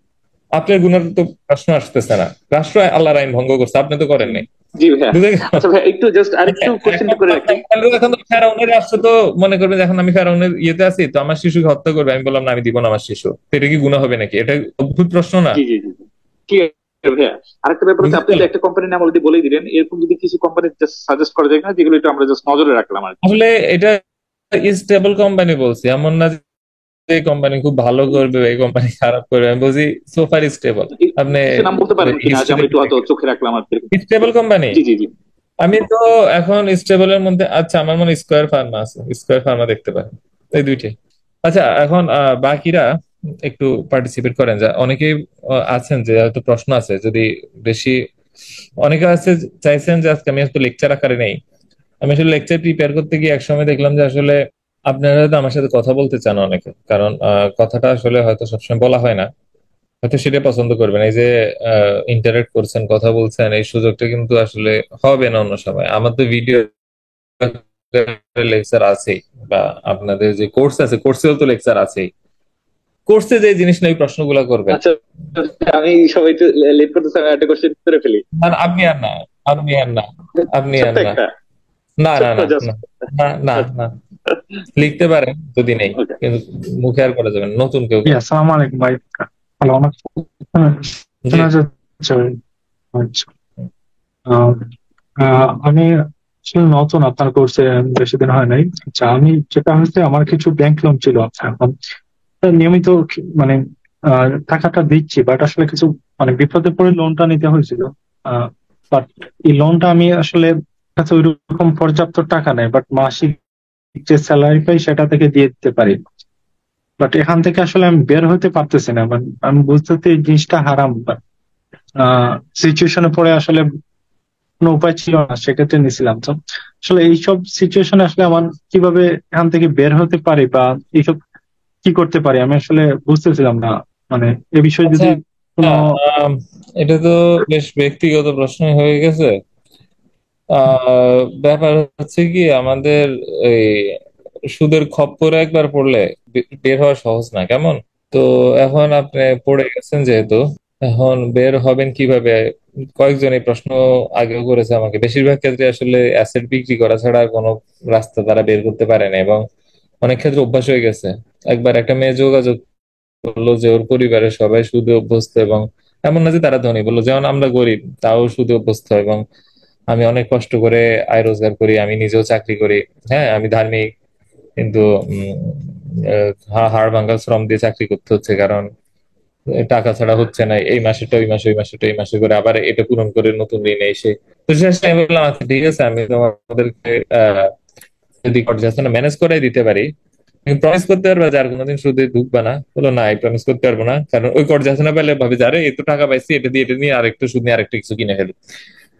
আপনার গুণের তো প্রশ্ন আসতেছে না, রাষ্ট্র আল্লাহর আইন ভঙ্গ করছে, আপনি তো করেন নাই। জি ভাইয়া। বুঝে গেল? আচ্ছা ভাইয়া, একটু জাস্ট আরেকটু কোশ্চেন করে রাখি। এখন তো ফেরাউনের রাষ্ট্র তো মনে করবে যে এখন আমি ফেরাউনের ইয়েতে আছি, তো আমার শিশুকে হত্যা করবে, আমি বললাম না আমি দিব না আমার শিশু, তো এটা কি গুনাহ হবে নাকি? এটা অদ্ভুত প্রশ্ন না? জি জি জি জি। ঠিক আছে ভাইয়া, আরেকটা ব্যাপার হচ্ছে, বুঝতে আপনি তো পারলেন? একটা কোম্পানির নাম অলরেডি বলেই দিলেন, এরকম যদি কিছু কোম্পানি জাস্ট সাজেস্ট করা যায় না, যেগুলো একটু আমরা জাস্ট নজরে রাখলাম আর কি। আসলে এটা স্টেবল কোম্পানি বলছি, এমন না যে এই কোম্পানি খুব ভালো করবে এই কোম্পানি খারাপ করবে, আমি বলছি সোফার স্টেবল। আপনি কিছু নাম বলতে পারেন কিনা, যে হিস্ট্রি আমরা একটু হয়তো চোখে রাখলাম আর কি। স্টেবল কোম্পানি, জি জি জি। আমি তো এখন স্টেবলের মধ্যে, আচ্ছা আমার মনে স্কোয়ার ফার্মা আছে, স্কোয়ার ফার্মা দেখতে পারেন, এই দুইটাই। আচ্ছা এখন বাকিরা একটু পার্টিসিপেট করেন, যা অনেকেই আছেন যে হয়তো প্রশ্ন আছে যদি বেশি, অনেকে আছে চাইছেন যে আজকে আমি হয়তো লেকচার আকারে নেই। আমি আসলে লেকচার প্রিপেয়ার করতে গিয়ে একসময় দেখলাম যে আসলে আপনারা হয়তো আমার সাথে কথা বলতে চান অনেকে, কারণ কথাটা আসলে হয়তো সবসময় বলা হয় না, হয়তো সেটা পছন্দ করবেন। এই যে ইন্টারেক্ট করছেন, কথা বলছেন, এই সুযোগটা কিন্তু আসলে হবে না অন্য সময়। আমার তো ভিডিও লেকচার আছেই, বা আপনাদের যে কোর্স আছে কোর্সেও তো লেকচার আছেই, কোর্সে যে জিনিস নিয়ে প্রশ্নগুলো করবেন। আচ্ছা, আমি সবাই একটু লেট করতেছি, আমি একটা কোশ্চেন করে ফেলি। না না, আপনি আর না, আপনি আর না, আপনি আর ছোট্ট না, একটা, না না ছোট্ট না জাস্ট। না না না না, লিখতে পারেন যদি নেই, ওকে। কিন্তু মুখে আর করা যাবে না, নতুন কেউ। আসসালামু আলাইকুম ভাই। হ্যালো, আমার জি শোনা যাচ্ছে? আচ্ছা। আহ, আমি আসলে নতুন আপনার কোর্সে, বেশি দিন হয় নাই। আচ্ছা, আমি যেটা হচ্ছে, আমার কিছু ব্যাংক লোন ছিল। আচ্ছা, এখন নিয়মিত মানে টাকাটা দিচ্ছি, বাট আসলে কিছু মানে বিপদে পড়ে লোনটা নিতে হয়েছিল। বাট এই লোনটা আমি আসলে কাছে ওইরকম পর্যাপ্ত টাকা নেই, বাট মাসিক যে স্যালারি পাই সেটা থেকে দিয়ে দিতে পারি। বাট এখান থেকে আসলে আমি বের হতে পারতেছি না, মানে আমি বুঝতেছি এই জিনিসটা হারাম। সিচুয়েশনে পড়ে আসলে কোনো উপায় ছিল না, সেক্ষেত্রে নিছিলাম। তো আসলে এইসব সিচুয়েশনে আসলে আমার কিভাবে এখান থেকে বের হতে পারি, বা এইসব কি করতে পারি, আমি আসলে বুঝতেছিলাম না। মানে এ বিষয়ে আচ্ছা, যদি কোনো আম, এটা তো বেশ ব্যক্তিগত প্রশ্ন হয়ে গেছে। ব্যাপার হচ্ছে কি, আমাদের এই সুদের খপ্পরে একবার পড়লে বের হওয়া সহজ না, কেমন? তো এখন আপনি পড়ে গেছেন যেহেতু, এখন বের হবেন কিভাবে? কয়েকজন এই প্রশ্ন আগেও করেছে আমাকে, বেশিরভাগ ক্ষেত্রে আসলে অ্যাসেট বিক্রি করা ছাড়া আর কোনো রাস্তা তারা বের করতে পারে না, এবং অনেক ক্ষেত্রে অভ্যাস হয়ে গেছে। একবার একটা মেয়ে যোগাযোগ বললো যে ওর পরিবারের সবাই সুদে অভ্যস্ত, এবং এমন না যে তারা ধনী, বললো যেমন আমরা গরিব তাও সুদে অভ্যস্ত, এবং আমি অনেক কষ্ট করে আয় রোজগার করি, আমি নিজেও চাকরি করি, হ্যাঁ আমি ধার্মিক, কিন্তু হাড় ভাঙা শ্রম দিয়ে চাকরি করতে হচ্ছে, কারণ টাকা ছাড়া হচ্ছে না, এই মাসেটা ওই মাসে, ওই মাসেটা এই মাসে করে আবার এটা পূরণ করে নতুন ঋণ এসে। তো শেষে আমি বললাম আচ্ছা ঠিক আছে, আমি তোমাদেরকে যদি কর্জাসনা ম্যানেজ করে দিতে পারি, তুমি প্রমিস করতে পারবে যে আর কোনোদিন সুদে ঢুকবা না? বলো না, আমি প্রমিস করতে পারবো না, কারণ ওই কর্জাসনা পেলে ভাবে যারে এত টাকা পাইছি, এটা দিয়ে এটা নিয়ে আরেকটু সুদ নিয়ে আরেকটা কিছু কিনে ফেলি।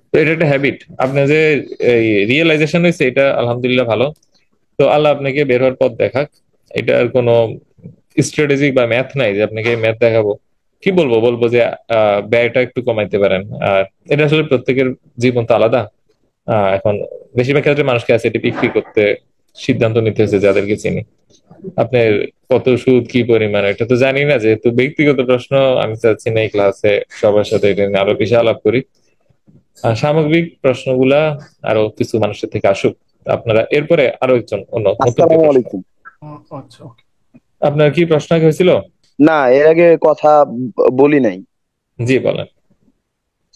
তো এটা একটা হ্যাবিট। আপনার যে রিয়েলাইজেশন হয়েছে, এটা আলহামদুলিল্লাহ ভালো। তো আল্লাহ আপনাকে বের হওয়ার পথ দেখাক। এটার কোনো স্ট্র্যাটেজি বা ম্যাথ নাই যে আপনাকে ম্যাথ দেখাবো। কি বলবো, বলবো যে ব্যয়টা একটু কমাইতে পারেন। আর এটা আসলে প্রত্যেকের জীবন তো আলাদা। এখন বেশিরভাগ ক্ষেত্রে মানুষকে অ্যাসেট বিক্রি করতে সিদ্ধান্ত নিতে হচ্ছে, যাদেরকে চিনি। আপনার কত সুদ, কি পরিমাণ, এটা তো জানি না, যেহেতু ব্যক্তিগত প্রশ্ন। আমি চাচ্ছি না এই ক্লাসে সবার সাথে এটা নিয়ে আরো বেশি আলাপ করি। সামগ্রিক প্রশ্নগুলা আরো কিছু মানুষের থেকে আসুক, আপনারা এরপরে আরো একজন অন্য নতুন কেউ আসসালামু প্রশ্ন। আলাইকুম। আচ্ছা, আপনার কি প্রশ্ন আগে হয়েছিল? না, এর আগে কথা বলি নাই। জি বলেন।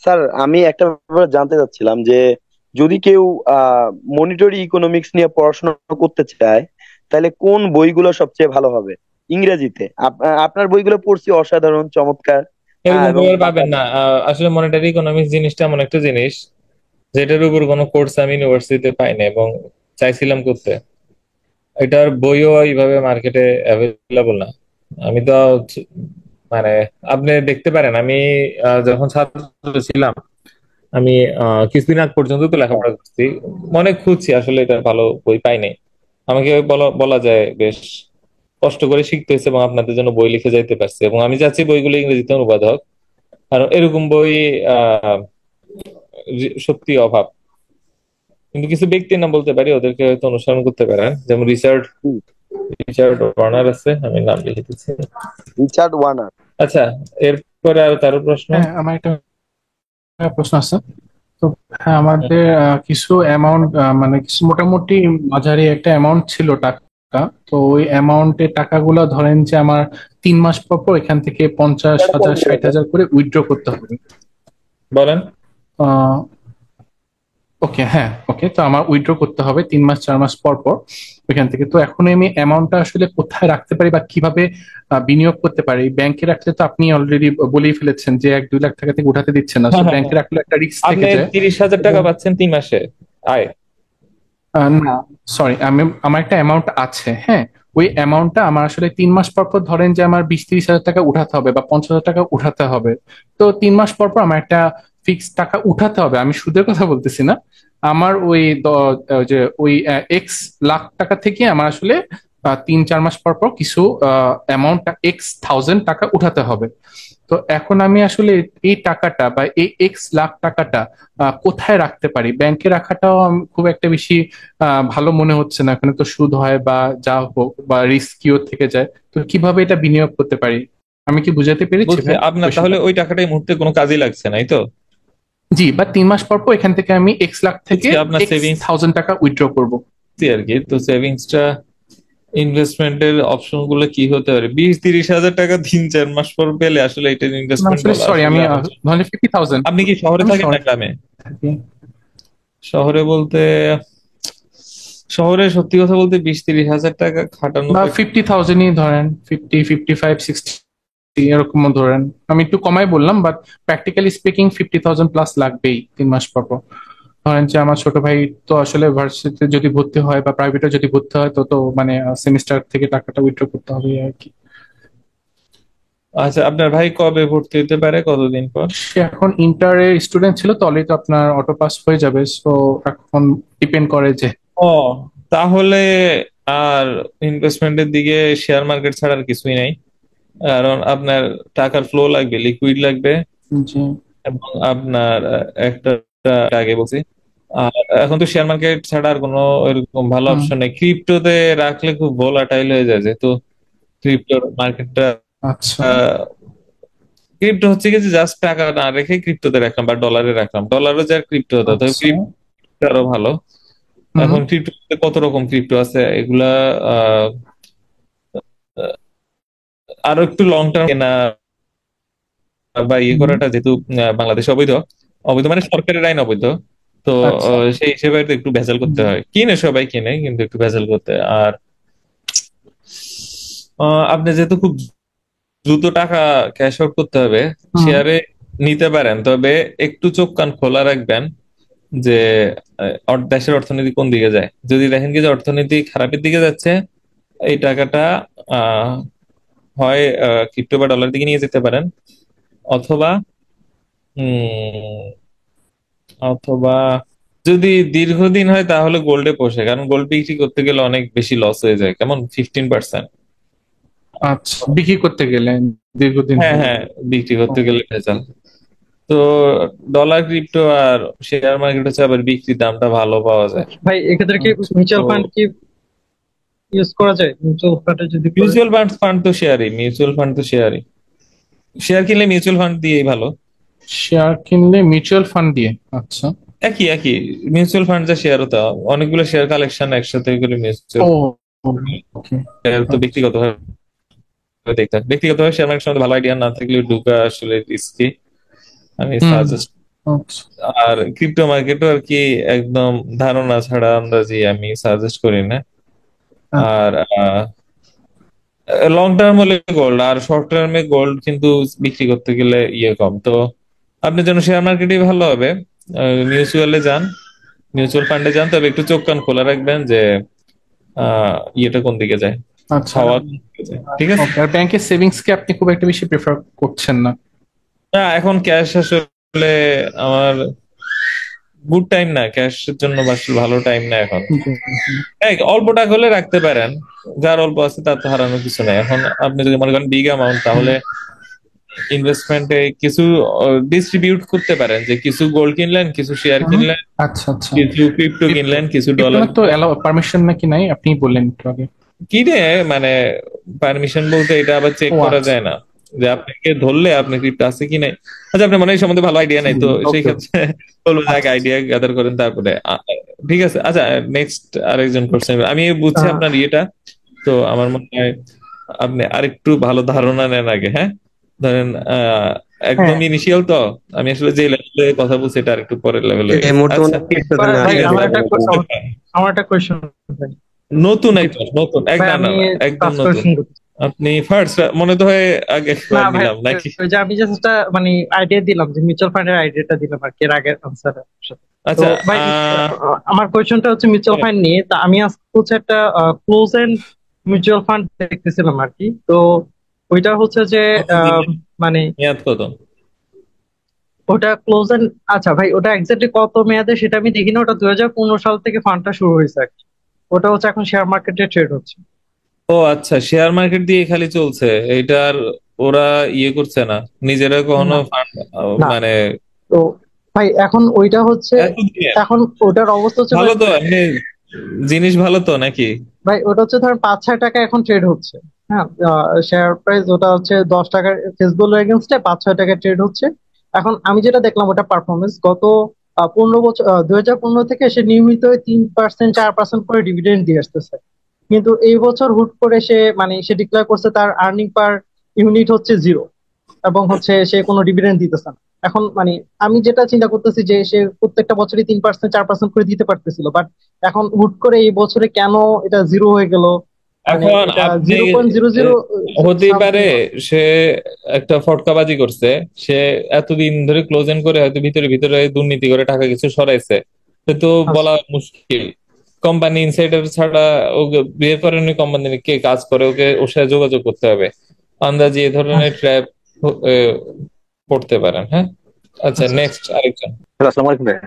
স্যার, আমি একটা ব্যাপার জানতে চাচ্ছিলাম যে যদি কেউ মনিটরি ইকোনমিক্স নিয়ে পড়াশোনা করতে চায়, তাহলে কোন বইগুলো সবচেয়ে ভালো হবে ইংরেজিতে? আপনার বইগুলো পড়ছি, অসাধারণ, চমৎকার। এরকম এবং বই আর পাবেন না। আসলে মনিটারি ইকোনমিক্স জিনিসটা এমন একটা জিনিস, যেটার উপর কোনো কোর্স আমি ইউনিভার্সিটিতে পাই না এবং চাইছিলাম করতে। এটার বইও এইভাবে মার্কেটে অ্যাভেলেবল না। আমি তো মানে আপনি দেখতে পারেন আমি যখন ছাত্র ছিলাম আমি কিছুদিন আগ পর্যন্ত তো লেখাপড়া করছি, অনেক খুঁজছি আসলে এটা ভালো বই পাই নাই। আমাকে বলা বলা যায় বেশ কষ্ট করে শিখতে হয়েছে এবং আপনাদের জন্য বই লিখে যাইতে পারছি, এবং আমি চাচ্ছি বইগুলো ইংরেজিতে অনুবাদ হোক, কারণ এরকম বই আহ সত্যি অভাব। কিন্তু কিছু ব্যক্তির নাম বলতে পারি, ওদেরকে হয়তো অনুসরণ করতে পারেন, যেমন রিচার্ড রিচার্ড ওয়ার্নার আছে, আমি নাম লিখে দিচ্ছি। Richard Warner. আচ্ছা, এরপরে আর কারো প্রশ্ন? হ্যাঁ, আমার একটা প্রশ্ন আছে। তো হ্যাঁ, আমাদের কিছু অ্যামাউন্ট, মানে কিছু মোটামুটি মাঝারি একটা অ্যামাউন্ট ছিল টাকা। তো ওই অ্যামাউন্টের টাকাগুলো ধরেন যে আমার 3 মাস পর পর এখান থেকে 50,000 60,000 করে উইথড্র করতে হবে। বলেন। ওকে, হ্যাঁ, ওকে। তো আমার উইথড্র করতে হবে 3 মাস 4 মাস পর পর ওইখান থেকে। তো এখন আমি অ্যামাউন্টটা আসলে কোথায় রাখতে পারি বা কিভাবে বিনিয়োগ করতে পারি? ব্যাংকে রাখলে তো আপনি অলরেডি বলেই ফেলেছেন যে 1-2 লাখ টাকা থেকে উঠাতে দিচ্ছেন না। হ্যাঁ, হ্যাঁ, ব্যাংকে রাখলে একটা রিস্ক আপনি থেকে যায়। 30,000 টাকা পাচ্ছেন 3 মাসে আয়। না, সরি, আমার একটা অ্যামাউন্ট আছে, হ্যাঁ। ওই অ্যামাউন্টটা আমার আসলে 3 মাস পর পর ধরেন যে আমার 20-30 হাজার টাকা উঠাতে হবে বা 50,000 টাকা উঠাতে হবে। তো 3 মাস পর পর আমার একটা ফিক্সড টাকা উঠাতে হবে। আমি সুদের কথা বলতেছি না। আমার ওই এক্স লাখ টাকা থেকে আমার আসলে 3-4 মাস পর পর কিছু অ্যামাউন্ট এক্স থাউজেন্ড টাকা উঠাতে হবে। তো এখন আমি আসলে এই টাকাটা বা এই এক্স লাখ টাকাটা কোথায় রাখতে পারি? ব্যাংকে রাখাটাও খুব একটা বেশি ভালো মনে হচ্ছে না। এখানে তো সুদ হয় বা যা হোক বা রিস্কিও থেকে যায়। তো কিভাবে এটা বিনিয়োগ করতে পারি? আমি কি বুঝাতে পেরেছি বুঝছি। ভাই আপনার তাহলে বিষয়টা? ওই টাকাটা এই মুহূর্তে কোনো কাজে লাগছে নাই তো? জি, বা 3 মাস পর পর এখান থেকে আমি এক্স লাখ থেকে বুঝছি, আপনার এক্স সেভিংস থাউজেন্ড টাকা উইথড্র করবো। আর কি। তো সেভিংসটা ইনভেস্টমেন্টের অপশন গুলো কি হতে পারে? 20-30 হাজার টাকা 3-4 মাস পর পেলে আসলে এটা না, ইনভেস্টমেন্ট আসলে বলা সরি, আসলে আমি আমার জন্য। ধরেন 50,000। আপনি কি শহরে আমি থাকেন না শহরে গ্রামে? থাকি। শহরে বলতে শহরে সত্যি কথা বলতে 20-30 হাজার টাকা খাটানো বা 50,000ই ধরেন, 50, 55, 60 এরকম ধরেন। আমি একটু কমাই বললাম, বাট প্র্যাকটিক্যালি স্পিকিং 50,000 প্লাস লাগবেই 3 মাস পর পর। ধরেন যে আমার ছোট ভাই তো আসলে ভার্সিটিতে যদি ভর্তি হয় বা প্রাইভেটে যদি ভর্তি হয় তো তো মানে সেমিস্টার থেকে টাকাটা উইথড্র করতে হবে আর কি। আচ্ছা, আপনার ভাই কবে ভর্তি হতে পারে, কতদিন পর? সে এখন ইন্টারের স্টুডেন্ট ছিল, তো অলরেডি তো আপনার অটো পাস হয়ে যাবে। সো এখন ডিপেন্ড করে যে ও, তাহলে আর ইনভেস্টমেন্টের দিকে শেয়ার মার্কেট ছাড়া আর কিছুই নাই। কারণ আপনার টাকার ফ্লো লাগবে, লিকুইড লাগবে, জি, এবং আপনার একটা আগে বলছি। আর এখন তো শেয়ার মার্কেট ছাড়া আর কোনো এরকম ভালো হুম, অপশন নেই। ক্রিপ্টোতে রাখলে খুব ভোলাটাইল হয়ে যায়, যেহেতু ক্রিপ্টো মার্কেটটা আচ্ছা, ক্রিপ্টো হচ্ছে কি যে জাস্ট টাকা না রেখে ক্রিপ্টোতে রাখলাম বা ডলারে রাখলাম, ডলারও যা ক্রিপ্টো হতো, তবে আচ্ছা, ক্রিপ্টো আরো ভালো। হুম, এখন ক্রিপ্টোতে কত রকম ক্রিপ্টো আছে, এগুলা আহ আরো একটু লং টার্ম কেনা বা ইয়ে হুম, করাটা, যেহেতু বাংলাদেশে অবৈধ, অবৈধ মানে সরকারের আইন অবৈধ। তো আচ্ছা, সেই হিসেবে তো একটু ভেজাল করতে হয়, কিনে সবাই কিনে, কিন্তু একটু ভেজাল করতে হয়। আর আপনি যেহেতু খুব দ্রুত টাকা ক্যাশ আউট করতে হবে, হুম, শেয়ারে নিতে পারেন, তবে একটু চোখ কান খোলা রাখবেন যে দেশের অর্থনীতি কোন দিকে যায়। যদি দেখেন কি যে অর্থনীতি খারাপের দিকে যাচ্ছে, এই টাকাটা আহ হয় ক্রিপ্টো বা ডলার দিকে নিয়ে যেতে পারেন, অথবা উম অথবা যদি দীর্ঘদিন হয় তাহলে গোল্ডে পোষে, কারণ গোল্ড বিক্রি করতে গেলে অনেক বেশি লস হয়ে যায়, কেমন 15%। আচ্ছা, বিক্রি করতে গেলে দীর্ঘদিন হ্যাঁ, হলে। হ্যাঁ, বিক্রি ও, করতে গেলে ভেজাল। তো ডলার, ক্রিপ্টো আর শেয়ার মার্কেট হচ্ছে আবার বিক্রির দামটা ভালো পাওয়া যায়। ভাই এক্ষেত্রে কি আচ্ছা, তো মিউচুয়াল ফান্ড কি ইউজ করা যায়? মিউচুয়াল ফান্ডে যদি করে মিউচুয়াল ফান্ড তো শেয়ারই, শেয়ার কিনলে মিউচুয়াল ফান্ড দিয়েই ভালো। শেয়ার কিনলে মিউচুয়াল ফান্ড দিয়ে? আচ্ছা, একই একই, মিউচুয়াল ফান্ড যা শেয়ারও তা, অনেকগুলো শেয়ার কালেকশন একসাথে করে মিউচুয়াল ও, ওকে, শেয়ার। তো ব্যক্তিগতভাবে দেখতে হয়। ব্যক্তিগতভাবে শেয়ার মার্কেটের সম্বন্ধে ভালো আইডিয়া না থাকলে ঢুকা আসলে রিস্কি, আমি হুম, সাজেস্ট। আচ্ছা, আর ক্রিপ্টো মার্কেটও আর কি একদম ধারণা ছাড়া আন্দাজি আমি সাজেস্ট করি না। আর লং টার্ম হলে গোল্ড, আর শর্ট টার্মে গোল্ড কিন্তু বিক্রি করতে গেলে ইয়ে কম। তো আপনার জন্য শেয়ার মার্কেটই ভালো হবে। মিউচুয়ালে যান, মিউচুয়াল ফান্ডে যান, তবে একটু চোখ কান খোলা রাখবেন যে ইয়েটা কোন দিকে যায়, আচ্ছা, হাওয়া কোন দিকে যায়, ঠিক আছে? ওকে। আর ব্যাংকের সেভিংস কে আপনি খুব একটা বেশি প্রেফার করছেন না? না, এখন ক্যাশ আসলে আমার গুড টাইম না, ক্যাশের জন্য আসলে ভালো টাইম না এখন। হ্যাঁ, অল্প টাকা হলে রাখতে পারেন, যার অল্প আছে তার তো হারানোর কিছু নেই। এখন আপনি যদি মনে করেন বিগ অ্যামাউন্ট, তাহলে ইনভেস্টমেন্টে কিছু ডিস্ট্রিবিউট করতে পারেন, যে কিছু গোল্ড কিনলেন, কিছু শেয়ার কিনলেন, আচ্ছা আচ্ছা, কিছু ক্রিপ্টো কিনলেন, কিছু ডলার তো পারমিশন নাকি নাই, আপনি বললেন একটু আগে। কিনে, মানে পারমিশন বলতে এটা আবার চেক ও করা আচ্ছা, যায় না যে আপনাকে ধরলে আপনি ক্রিপ্টো আছে কি নাই। আচ্ছা, আপনার মনে হয় এই সম্বন্ধে ভালো আইডিয়া নাই, তো সেই ওকে। ক্ষেত্রে বলবো যে আগে আইডিয়া গ্যাদার করেন, তারপরে ঠিক আছে। আচ্ছা, নেক্সট আরেকজন কোশ্চেন। আমি বুঝছি আপনার ইয়েটা, তো আমার মনে হয় আপনি আরেকটু ভালো ধারণা নেন আগে। হ্যাঁ, ধরেন একদম ইনিশিয়াল, তো আমি আসলে যে লেভেলে কথা বলছি এটা আরেকটু পরের লেভেলে। এই মুহূর্তে আচ্ছা, ভাই ঠিক আমার আছে। আমার একটা কোয়েশ্চেন ভাই। নতুন একদম নতুন, ভাই না না আমি না, একদম ফার্স্ট নতুন। কোয়েশ্চেন করতে আপনি ফার্স্ট মনে তো হয় আগে না ভাই, নিলাম নাকি? ওই যে আমি জাস্ট একটা মানে আইডিয়া দিলাম, যে মিউচুয়াল ফান্ডের আইডিয়াটা দিলাম আর কি, এর আগের আনসারের সাথে। তো আচ্ছা, ভাই আমার কোয়েশ্চেনটা হচ্ছে মিউচুয়াল ফান্ড নিয়ে। তা আমি আজকে হচ্ছে একটা ক্লোজ এন্ড মিউচুয়াল ফান্ড দেখতেছিলাম আর কি। তো ওইটা হচ্ছে যে মানে মেয়াদ কত? ওটা ক্লোজ এন্ড, আচ্ছা ভাই ওটা এক্স্যাক্টলি কত মেয়াদে সেটা আমি দেখি না। ওটা 2015 সাল থেকে ফান্ডটা শুরু হয়েছে আর কি। ওটা হচ্ছে এখন শেয়ার মার্কেটে ট্রেড হচ্ছে। ও আচ্ছা, শেয়ার মার্কেট দিয়ে খালি চলছে এইটার, ওরা ইয়ে করছে না নিজেরা কখনো না ফান্ড, না, মানে তো ভাই এখন ওইটা হচ্ছে, এতদিনে এখন ওটার অবস্থা হচ্ছে ভালো তো, এমনি জিনিস ভালো তো নাকি? ভাই ওটা হচ্ছে ধরেন 5-6 টাকা এখন ট্রেড হচ্ছে। হ্যাঁ, শেয়ার প্রাইস ওটা হচ্ছে 10 টাকার ফেসবুক এগেনস্টে 5-6 টাকা ট্রেড হচ্ছে। এখন আমি যেটা দেখলাম ওটা পারফরমেন্স গত 15 বছর, 2015 থেকে সে নিয়মিত 3% 4% করে ডিভিডেন্ড দিয়ে আসতেছে। কিন্তু এই বছর হুট করে সে মানে সে ডিক্লেয়ার করছে তার আর্নিং পার ইউনিট হচ্ছে 0, এবং হচ্ছে সে কোনো ডিভিডেন্ড দিতেছে না। এখন মানে আমি যেটা চিন্তা করতেছি যে সে প্রত্যেকটা বছরই 3% 4% করে দিতে পারতেছিল, বাট এখন হুট করে এই বছরে কেন এটা 0 হয়ে গেল? মানে এখন এটা আপনি 0.00 হতেই পারে সে একটা ফটকাবাজি করছে, সে এতদিন ধরে ক্লোজ এন্ড করে হয়তো ভিতরে ভিতরে দুর্নীতি করে টাকা কিছু সরাইছে, তো বলা মুশকিল। কোম্পানি ইনসাইডার ছাড়া ওকে বের করেনি, কোম্পানি কে কাজ করে ওকে, ওর সাথে যোগাযোগ করতে হবে। আন্দাজে এই ধরনের ট্র্যাপ পড়তে পারেন। হ্যাঁ, আচ্ছা, নেক্সট আরেকজন। হ্যালো, আসসালামু আলাইকুম ভাইয়া।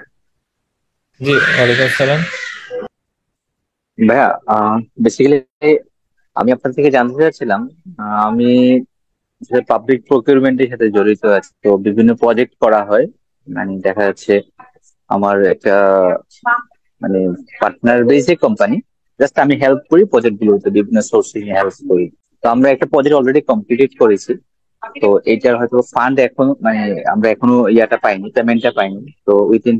জি, ওয়ালাইকুম আসসালাম। ভাইয়া, বেসিক্যালি আমি আপনার থেকে জানতে চাচ্ছিলাম, আমি পাবলিক প্রকিউরমেন্টের সাথে জড়িত আছি, তো বিভিন্ন প্রজেক্ট করা হয়। মানে দেখা যাচ্ছে আমার একটা মানে পার্টনার বেসিক কোম্পানি, জাস্ট আমি হেল্প করি প্রজেক্ট গুলোতে, বিভিন্ন সোর্সিং হেল্প করি। তো আমরা একটা প্রজেক্ট অলরেডি কমপ্লিটেড করেছি। তো এটার হয়তো ফান্ড এখন মানে আমরা এখনো ইয়াটা পাইনি, পেমেন্টটা পাইনি। তো উইথিন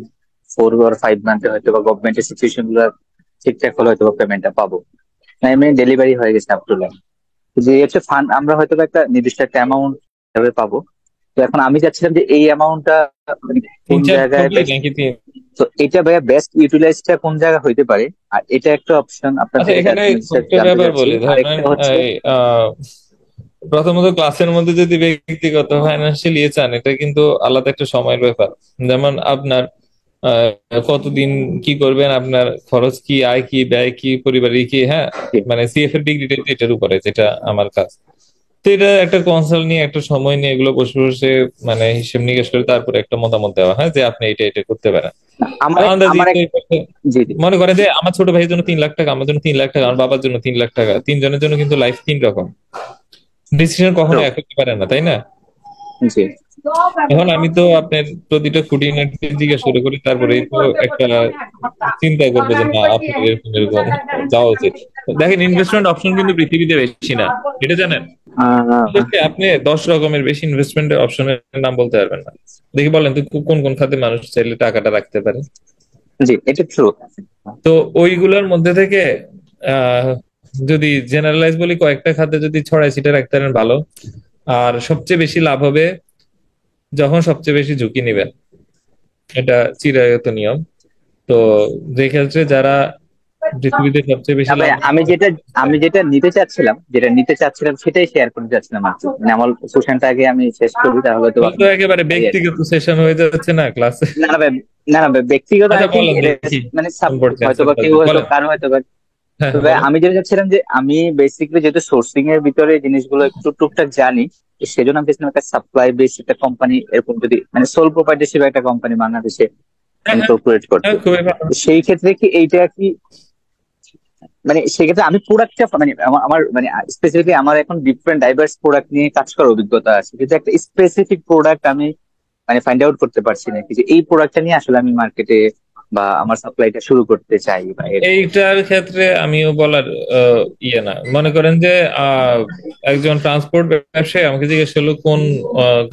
4 or 5 মান্থে হয়তো বা গভর্নমেন্টের সিচুয়েশন গুলো ঠিকঠাক হলে হয়তো পেমেন্টটা পাবো। আমি ডেলিভারি হয়ে গেছে আপ টু লাইন। যে হচ্ছে ফান্ড আমরা হয়তো বা একটা নির্দিষ্ট একটা অ্যামাউন্ট ভাবে পাবো। তো এখন আমি চাচ্ছিলাম যে এই অ্যামাউন্টটা কোন 3-4 জায়গায় কমপ্লিট নাকি? তো এটা ভাইয়া বেস্ট ইউটিলাইজটা কোন জায়গায় হইতে পারে, আর এটা একটা অপশন আপনার আচ্ছা, থেকে এখানে একটা জানতে ব্যাপার চাচ্ছি। বলি, ধরেন আরেকটা হচ্ছে এই, প্রথমত ক্লাসের মধ্যে যদি ব্যক্তিগত ফাইন্যান্সিয়াল ইয়ে চান, এটা কিন্তু আলাদা একটা সময়ের ব্যাপার। যেমন আপনার কতদিন কি করবেন, আপনার খরচ কি, আয় কি, ব্যয় কি, পরিবারের কি, হ্যাঁ, মানে সিএফ এর ডিগ্রিটা এটার উপরে, যেটা আমার কাজ। তো এটা একটা কনসাল্ট নিয়ে, একটা সময় নিয়ে এগুলো বসে বসে মানে হিসেব নিকেশ করে তারপরে একটা মতামত দেওয়া হয় যে আপনি এটা এটা করতে পারেন। আন্দাজি মনে করেন যে আমার ছোট ভাইয়ের জন্য 3 লাখ টাকা, আমার জন্য 3 লাখ টাকা, আমার বাবার জন্য 3 লাখ টাকা, তিনজনের জন্য কিন্তু লাইফ 3 রকম, ডিসিশন কখনো এক হতে পারে না, তাই না? এখন আমি তো আপনার প্রতিটা খুঁটিনাটি জিজ্ঞাসা করে করি, তারপরে তো একটা চিন্তা করবো যে না আপনার এরকম এরকম যাওয়া উচিত। দেখেন, ইনভেস্টমেন্ট অপশন কিন্তু পৃথিবীতে বেশি না, এটা জানেন? আপনি 10 রকমের বেশি ইনভেস্টমেন্টের অপশনের নাম বলতে পারবেন না। দেখি বলেন তো কোন কোন খাতে মানুষ চাইলে টাকাটা রাখতে পারে। জি, এটা ট্রু। তো ওইগুলোর মধ্যে থেকে যদি জেনারেলাইজ বলি, কয়েকটা খাতে যদি ছড়াই ছিটে রাখতে পারেন ভালো। আর সবচেয়ে বেশি লাভ হবে যখন সবচেয়ে বেশি ঝুঁকি নেবেন, এটা চিরায়ত নিয়ম। তো যে ক্ষেত্রে যারা পৃথিবীতে সবচেয়ে বেশি তবে লাভ। আমি যেটা নিতে চাচ্ছিলাম সেটাই শেয়ার করতে চাচ্ছিলাম আর কি। মানে আমার কোশ্চেনটা আগে আমি শেষ করি, তাহলে তো তো একেবারে ব্যক্তিগত সেশন হয়ে যাচ্ছে না ক্লাসে। না না ভাই, না না ভাই, ব্যক্তিগত আচ্ছা আই থিঙ্ক বলেন এটা দেখি মানে কোন পর্যায়ে হয়তো আছেন বা কেউ হয়তো বলেন। কারো হয়তো বা। হ্যাঁ তবে বলেন। আমি যেটা চাচ্ছিলাম যে আমি বেসিক্যালি যেহেতু সোর্সিং এর ভিতরে জিনিসগুলো একটু টুকটাক জানি, তো সেজন্য আমি চাচ্ছিলাম একটা সাপ্লাই বেস একটা কোম্পানি এরকম যদি মানে সোল প্রোপাইটারশিপ একটা কোম্পানি বাংলাদেশে হ্যাঁ হ্যাঁ ইনকর্পোরেট করতে। হ্যাঁ, খুবই ভালো। তো সেই ক্ষেত্রে কি এইটা কি মানে সেক্ষেত্রে আমি প্রোডাক্টটা মানে আমার মানে স্পেসিফিকলি আমার এখন ডিফারেন্ট ডাইভার্স প্রোডাক্ট নিয়ে কাজ করার অভিজ্ঞতা আছে, কিন্তু একটা স্পেসিফিক প্রোডাক্ট আমি মানে ফাইন্ড আউট করতে পারছি না কি যে এই প্রোডাক্টটা নিয়ে আসলে আমি মার্কেটে বা আমার সাপ্লাইটা শুরু করতে চাই বা এইটার ক্ষেত্রে আমিও বলার ইয়ে না, মনে করেন যে একজন ট্রান্সপোর্ট ব্যবসায়ী আমাকে জিজ্ঞেস করলো কোন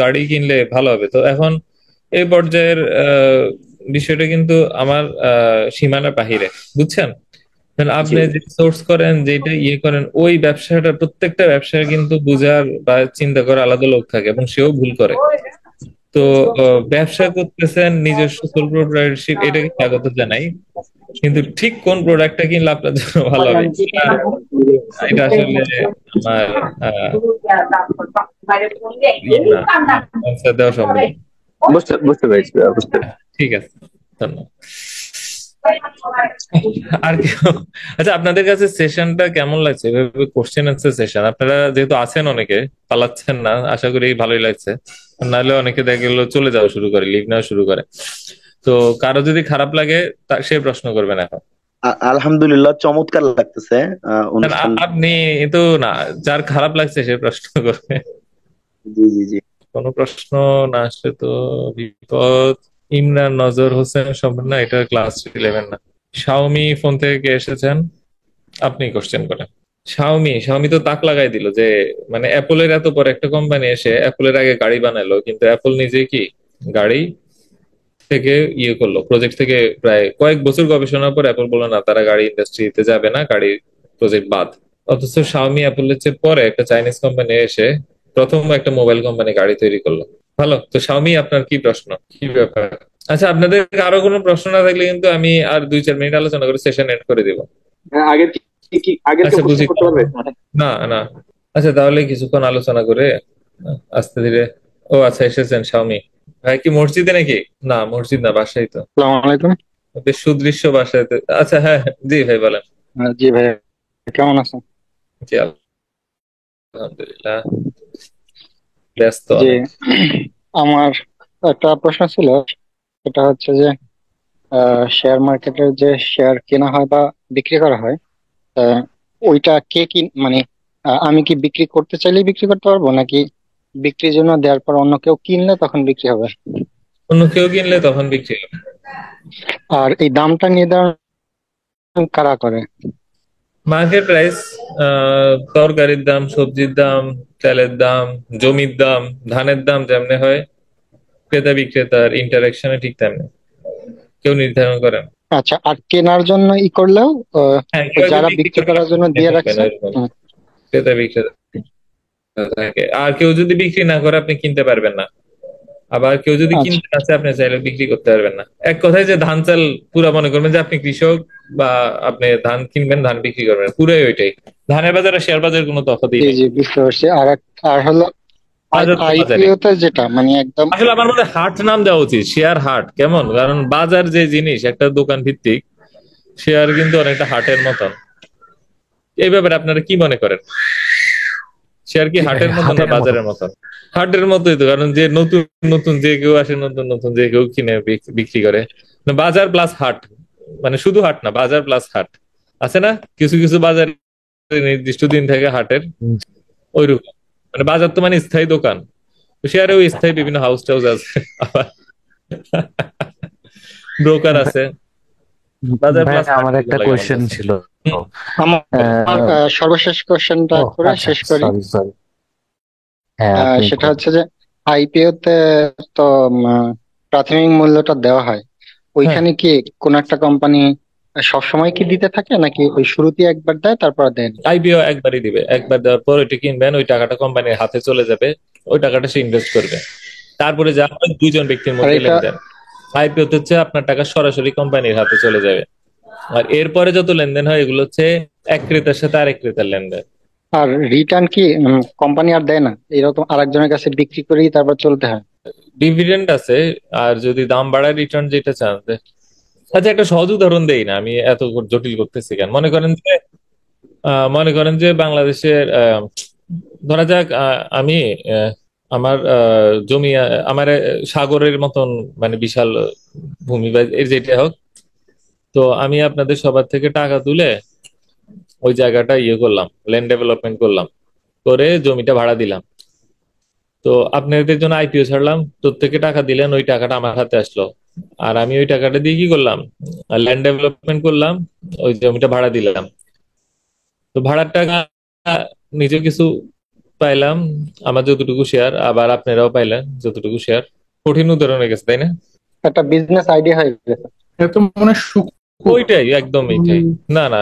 গাড়ি কিনলে ভালো হবে। তো এখন এই পর্যায়ের বিষয়টা কিন্তু আমার সীমানার বাহিরে, বুঝছেন? কারণ আপনি যে সোর্স করেন যেটা ইয়ে করেন ওই ব্যবসাটা, প্রত্যেকটা ব্যবসায় কিন্তু বুঝার বা চিন্তা করার আলাদা লোক থাকে এবং সেও ভুল করে। তো ব্যবসা করতেছেন নিজস্ব সোল প্রোপ্রাইটারশিপ, এটাকে স্বাগত জানাই, কিন্তু ঠিক কোন প্রোডাক্টটা কিনলে আপনার জন্য ভালো হবে এটা আসলে আমার answer দেওয়া সম্ভব না। বুঝতে পেরেছি বুঝতে পেরেছি। ঠিক আছে, ধন্যবাদ। আর কেউ? আচ্ছা, আপনাদের কাছে সেশনটা কেমন লাগছে? কোশ্চেন অ্যান্সার সেশন, আপনারা যেহেতু আছেন অনেকে, পালাচ্ছেন না, আশা করি ভালোই লাগছে। নাহলে অনেকে দেখা গেলো চলে যাওয়া শুরু করে, লিভ নেওয়া শুরু করে। তো কারো যদি খারাপ লাগে সে প্রশ্ন করবেন এখন। আলহামদুলিল্লাহ চমৎকার লাগতেছে অনুষ্ঠান। আপনি তো না, যার খারাপ লাগছে সে প্রশ্ন করবে। জি জি জি, কোনো প্রশ্ন না আসলে তো বিপদ। ইমরান নজর হোসেন সম্ভব না, এটা ক্লাস 11 না। শাওমি ফোন থেকে কে এসেছেন? আপনি কোশ্চেন করেন। শাওমি তো তাক লাগাই দিল যে মানে অ্যাপলের এত বড় একটা কোম্পানি এসে অ্যাপলের আগে গাড়ি বানালো, কিন্তু অ্যাপল নিজে কি গাড়ি থেকে ইয়ে করলো, প্রজেক্ট থেকে প্রায় কয়েক বছর গবেষণার পর অ্যাপল বললো না, তারা গাড়ি ইন্ডাস্ট্রিতে যাবে না, গাড়ি প্রজেক্ট বাদ। অথচ শাওমি অ্যাপলের চেয়ে পরে একটা চাইনিজ কোম্পানি এসে প্রথম একটা মোবাইল কোম্পানি গাড়ি তৈরি করলো। ভালো। তো শাওমি, আপনার কি প্রশ্ন, কি ব্যাপার? আচ্ছা, আপনাদের কারো কোনো প্রশ্ন না থাকলে কিন্তু আমি আর 2-4 মিনিট আলোচনা করে সেশন এন্ড করে দিব। আগের আগের আচ্ছা, বুঝি। করতে পারবে মানে না না, আচ্ছা তাহলে কিছুক্ষণ আলোচনা করে আস্তে ধীরে। ও আচ্ছা, এসেছেন শাওমি ভাই। কি মসজিদে নাকি? না মসজিদ না, বাসায় তো। আসসালামু আলাইকুম। বেশ সুদৃশ্য বাসায়। আচ্ছা হ্যাঁ, জি ভাই বলেন। জি ভাই, কেমন আছেন? জি আলহামদুলিল্লাহ, ব্যস্ত জি, অনেক। আমার একটা প্রশ্ন ছিল, সেটা হচ্ছে যে শেয়ার মার্কেটের যে শেয়ার কেনা হয় বা বিক্রি করা হয়, আহ, ওইটা কে কি মানে আমি কি বিক্রি করতে চাইলেই বিক্রি করতে পারবো, নাকি বিক্রির জন্য দেওয়ার পর অন্য কেউ কিনলে তখন বিক্রি হবে? অন্য কেউ কিনলে তখন বিক্রি হবে। আর এই দামটা নির্ধারণ কারা করে? মার্কেট প্রাইস, তরকারির দাম, সবজির দাম, তেলের দাম, জমির দাম, ধানের দাম যেমনি হয় ক্রেতা বিক্রেতার ইন্টারাকশনে ঠিক তেমনি কেউ নির্ধারণ করেন। আচ্ছা, আর কেনার জন্য ই করলেও হ্যাঁ, কেউ একজন যারা বিক্রি বিক্রি করে করার জন্য দিয়ে থাকবেন রাখছে। এরকম ক্রেতা বিক্রেতা থাকে। আর কেউ যদি বিক্রি না করে আপনি কিনতে পারবেন না। আবার কেউ যদি আচ্ছা কিনতে আসে আপনি চাইলে বিক্রি করতে পারবেন না। এক কথায় যে ধান চাল পুরা মনে করবেন যে আপনি কৃষক, বা আপনি ধান কিনবেন ধান বিক্রি করবেন, পুরাই ওইটাই। ধানের বাজারে শেয়ার বাজারের কোনো তফাৎই জি নেই। জি, বুঝতে পারছি। আর হলো বাজার তো বাজারে। আইপিও তে যেটা মানে একদম আসলে আমার মনে হয় হাট নাম দেওয়া উচিত, শেয়ার হাট। কেমন? কারণ বাজার যে জিনিস একটা দোকান ভিত্তিক, শেয়ার কিন্তু অনেকটা হাটের মতন। এই ব্যাপারে আপনারা কি মনে করেন? শেয়ার কি হাটের মতন না বাজারের মতন? হাটের মতোই তো, কারণ যে নতুন নতুন যে কেউ আসে, নতুন নতুন যে কেউ কিনে বিক্রি করে। বাজার প্লাস হাট, মানে শুধু হাট না, বাজার প্লাস হাট আছে না? কিছু কিছু বাজার নির্দিষ্ট দিন থেকে হাটের, ওইরকম। মানে বাজার তো মানে স্থায়ী দোকান, শেয়ারেও স্থায়ী বিভিন্ন হাউস টাউস আছে, আবার ব্রোকার আছে। বাজার ভাই প্লাস আমার একটা কোয়েশ্চেন ছিল। আমার সর্বশেষ কোশ্চেনটা করে শেষ করি। সরি হ্যাঁ, সেটা হচ্ছে যে আইপিও তে তো প্রাথমিক মূল্যটা দেওয়া হয়, ওইখানে কি কোন একটা কোম্পানি সবসময় কি দিতে থাকে, নাকি ওই শুরুতে একবার দেয় তারপর দেন? আইপিও একবারই দিবে, একবার দেওয়ার পর ওইটা কিনবেন, ওই টাকাটা কোম্পানির হাতে চলে যাবে, ওই টাকাটা সে ইনভেস্ট করবে। তারপরে যা হয় দুইজন ব্যক্তির মধ্যে লেনদেন। আইপিও হচ্ছে আপনার টাকা সরাসরি কোম্পানির হাতে চলে যাবে। আর এরপরে যত লেনদেন হয় এগুলো হচ্ছে এক ক্রেতার সাথে আরেক ক্রেতার লেনদেন। আর রিটার্ন কি কোম্পানি আর দেয় না, এরকম আরেকজনের কাছে বিক্রি করেই তারপর চলতে হয়? ডিভিডেন্ড আছে, আর যদি দাম বাড়ায় রিটার্ন যেটা চান আচ্ছা একটা সহজ উদাহরণ দেই না, আমি এত জটিল করতেছি কেন। মনে করেন যে বাংলাদেশের ধরা যাক আমি আমার জমি আমার সাগরের মতন মানে বিশাল ভূমি বা এর যেটা হোক, তো আমি আপনাদের সবার থেকে টাকা তুলে ওই জায়গাটা ইয়ে করলাম, ল্যান্ড ডেভেলপমেন্ট করলাম, করে জমিটা ভাড়া দিলাম। তো আপনাদের জন্য আইপিও ছাড়লাম, প্রত্যেকে টাকা দিলেন, ওই টাকাটা আমার হাতে আসলো। আর আমি ওই টাকাটা দিয়ে কি করলাম, ল্যান্ড ডেভেলপমেন্ট করলাম, ওই জমিটা ভাড়া দিলাম। তো ভাড়ার টাকা নিজে কিছু পাইলাম, আমার যতটুকু শেয়ার, আবার আপনারাও পাইলেন যতটুকু শেয়ার। কঠিন উদাহরণ হয়ে গেছে তাই না? একটা বিজনেস আইডিয়া হয়ে গেছে। এটা তো মনে হয় ওইটাই একদম এইটাই। না না,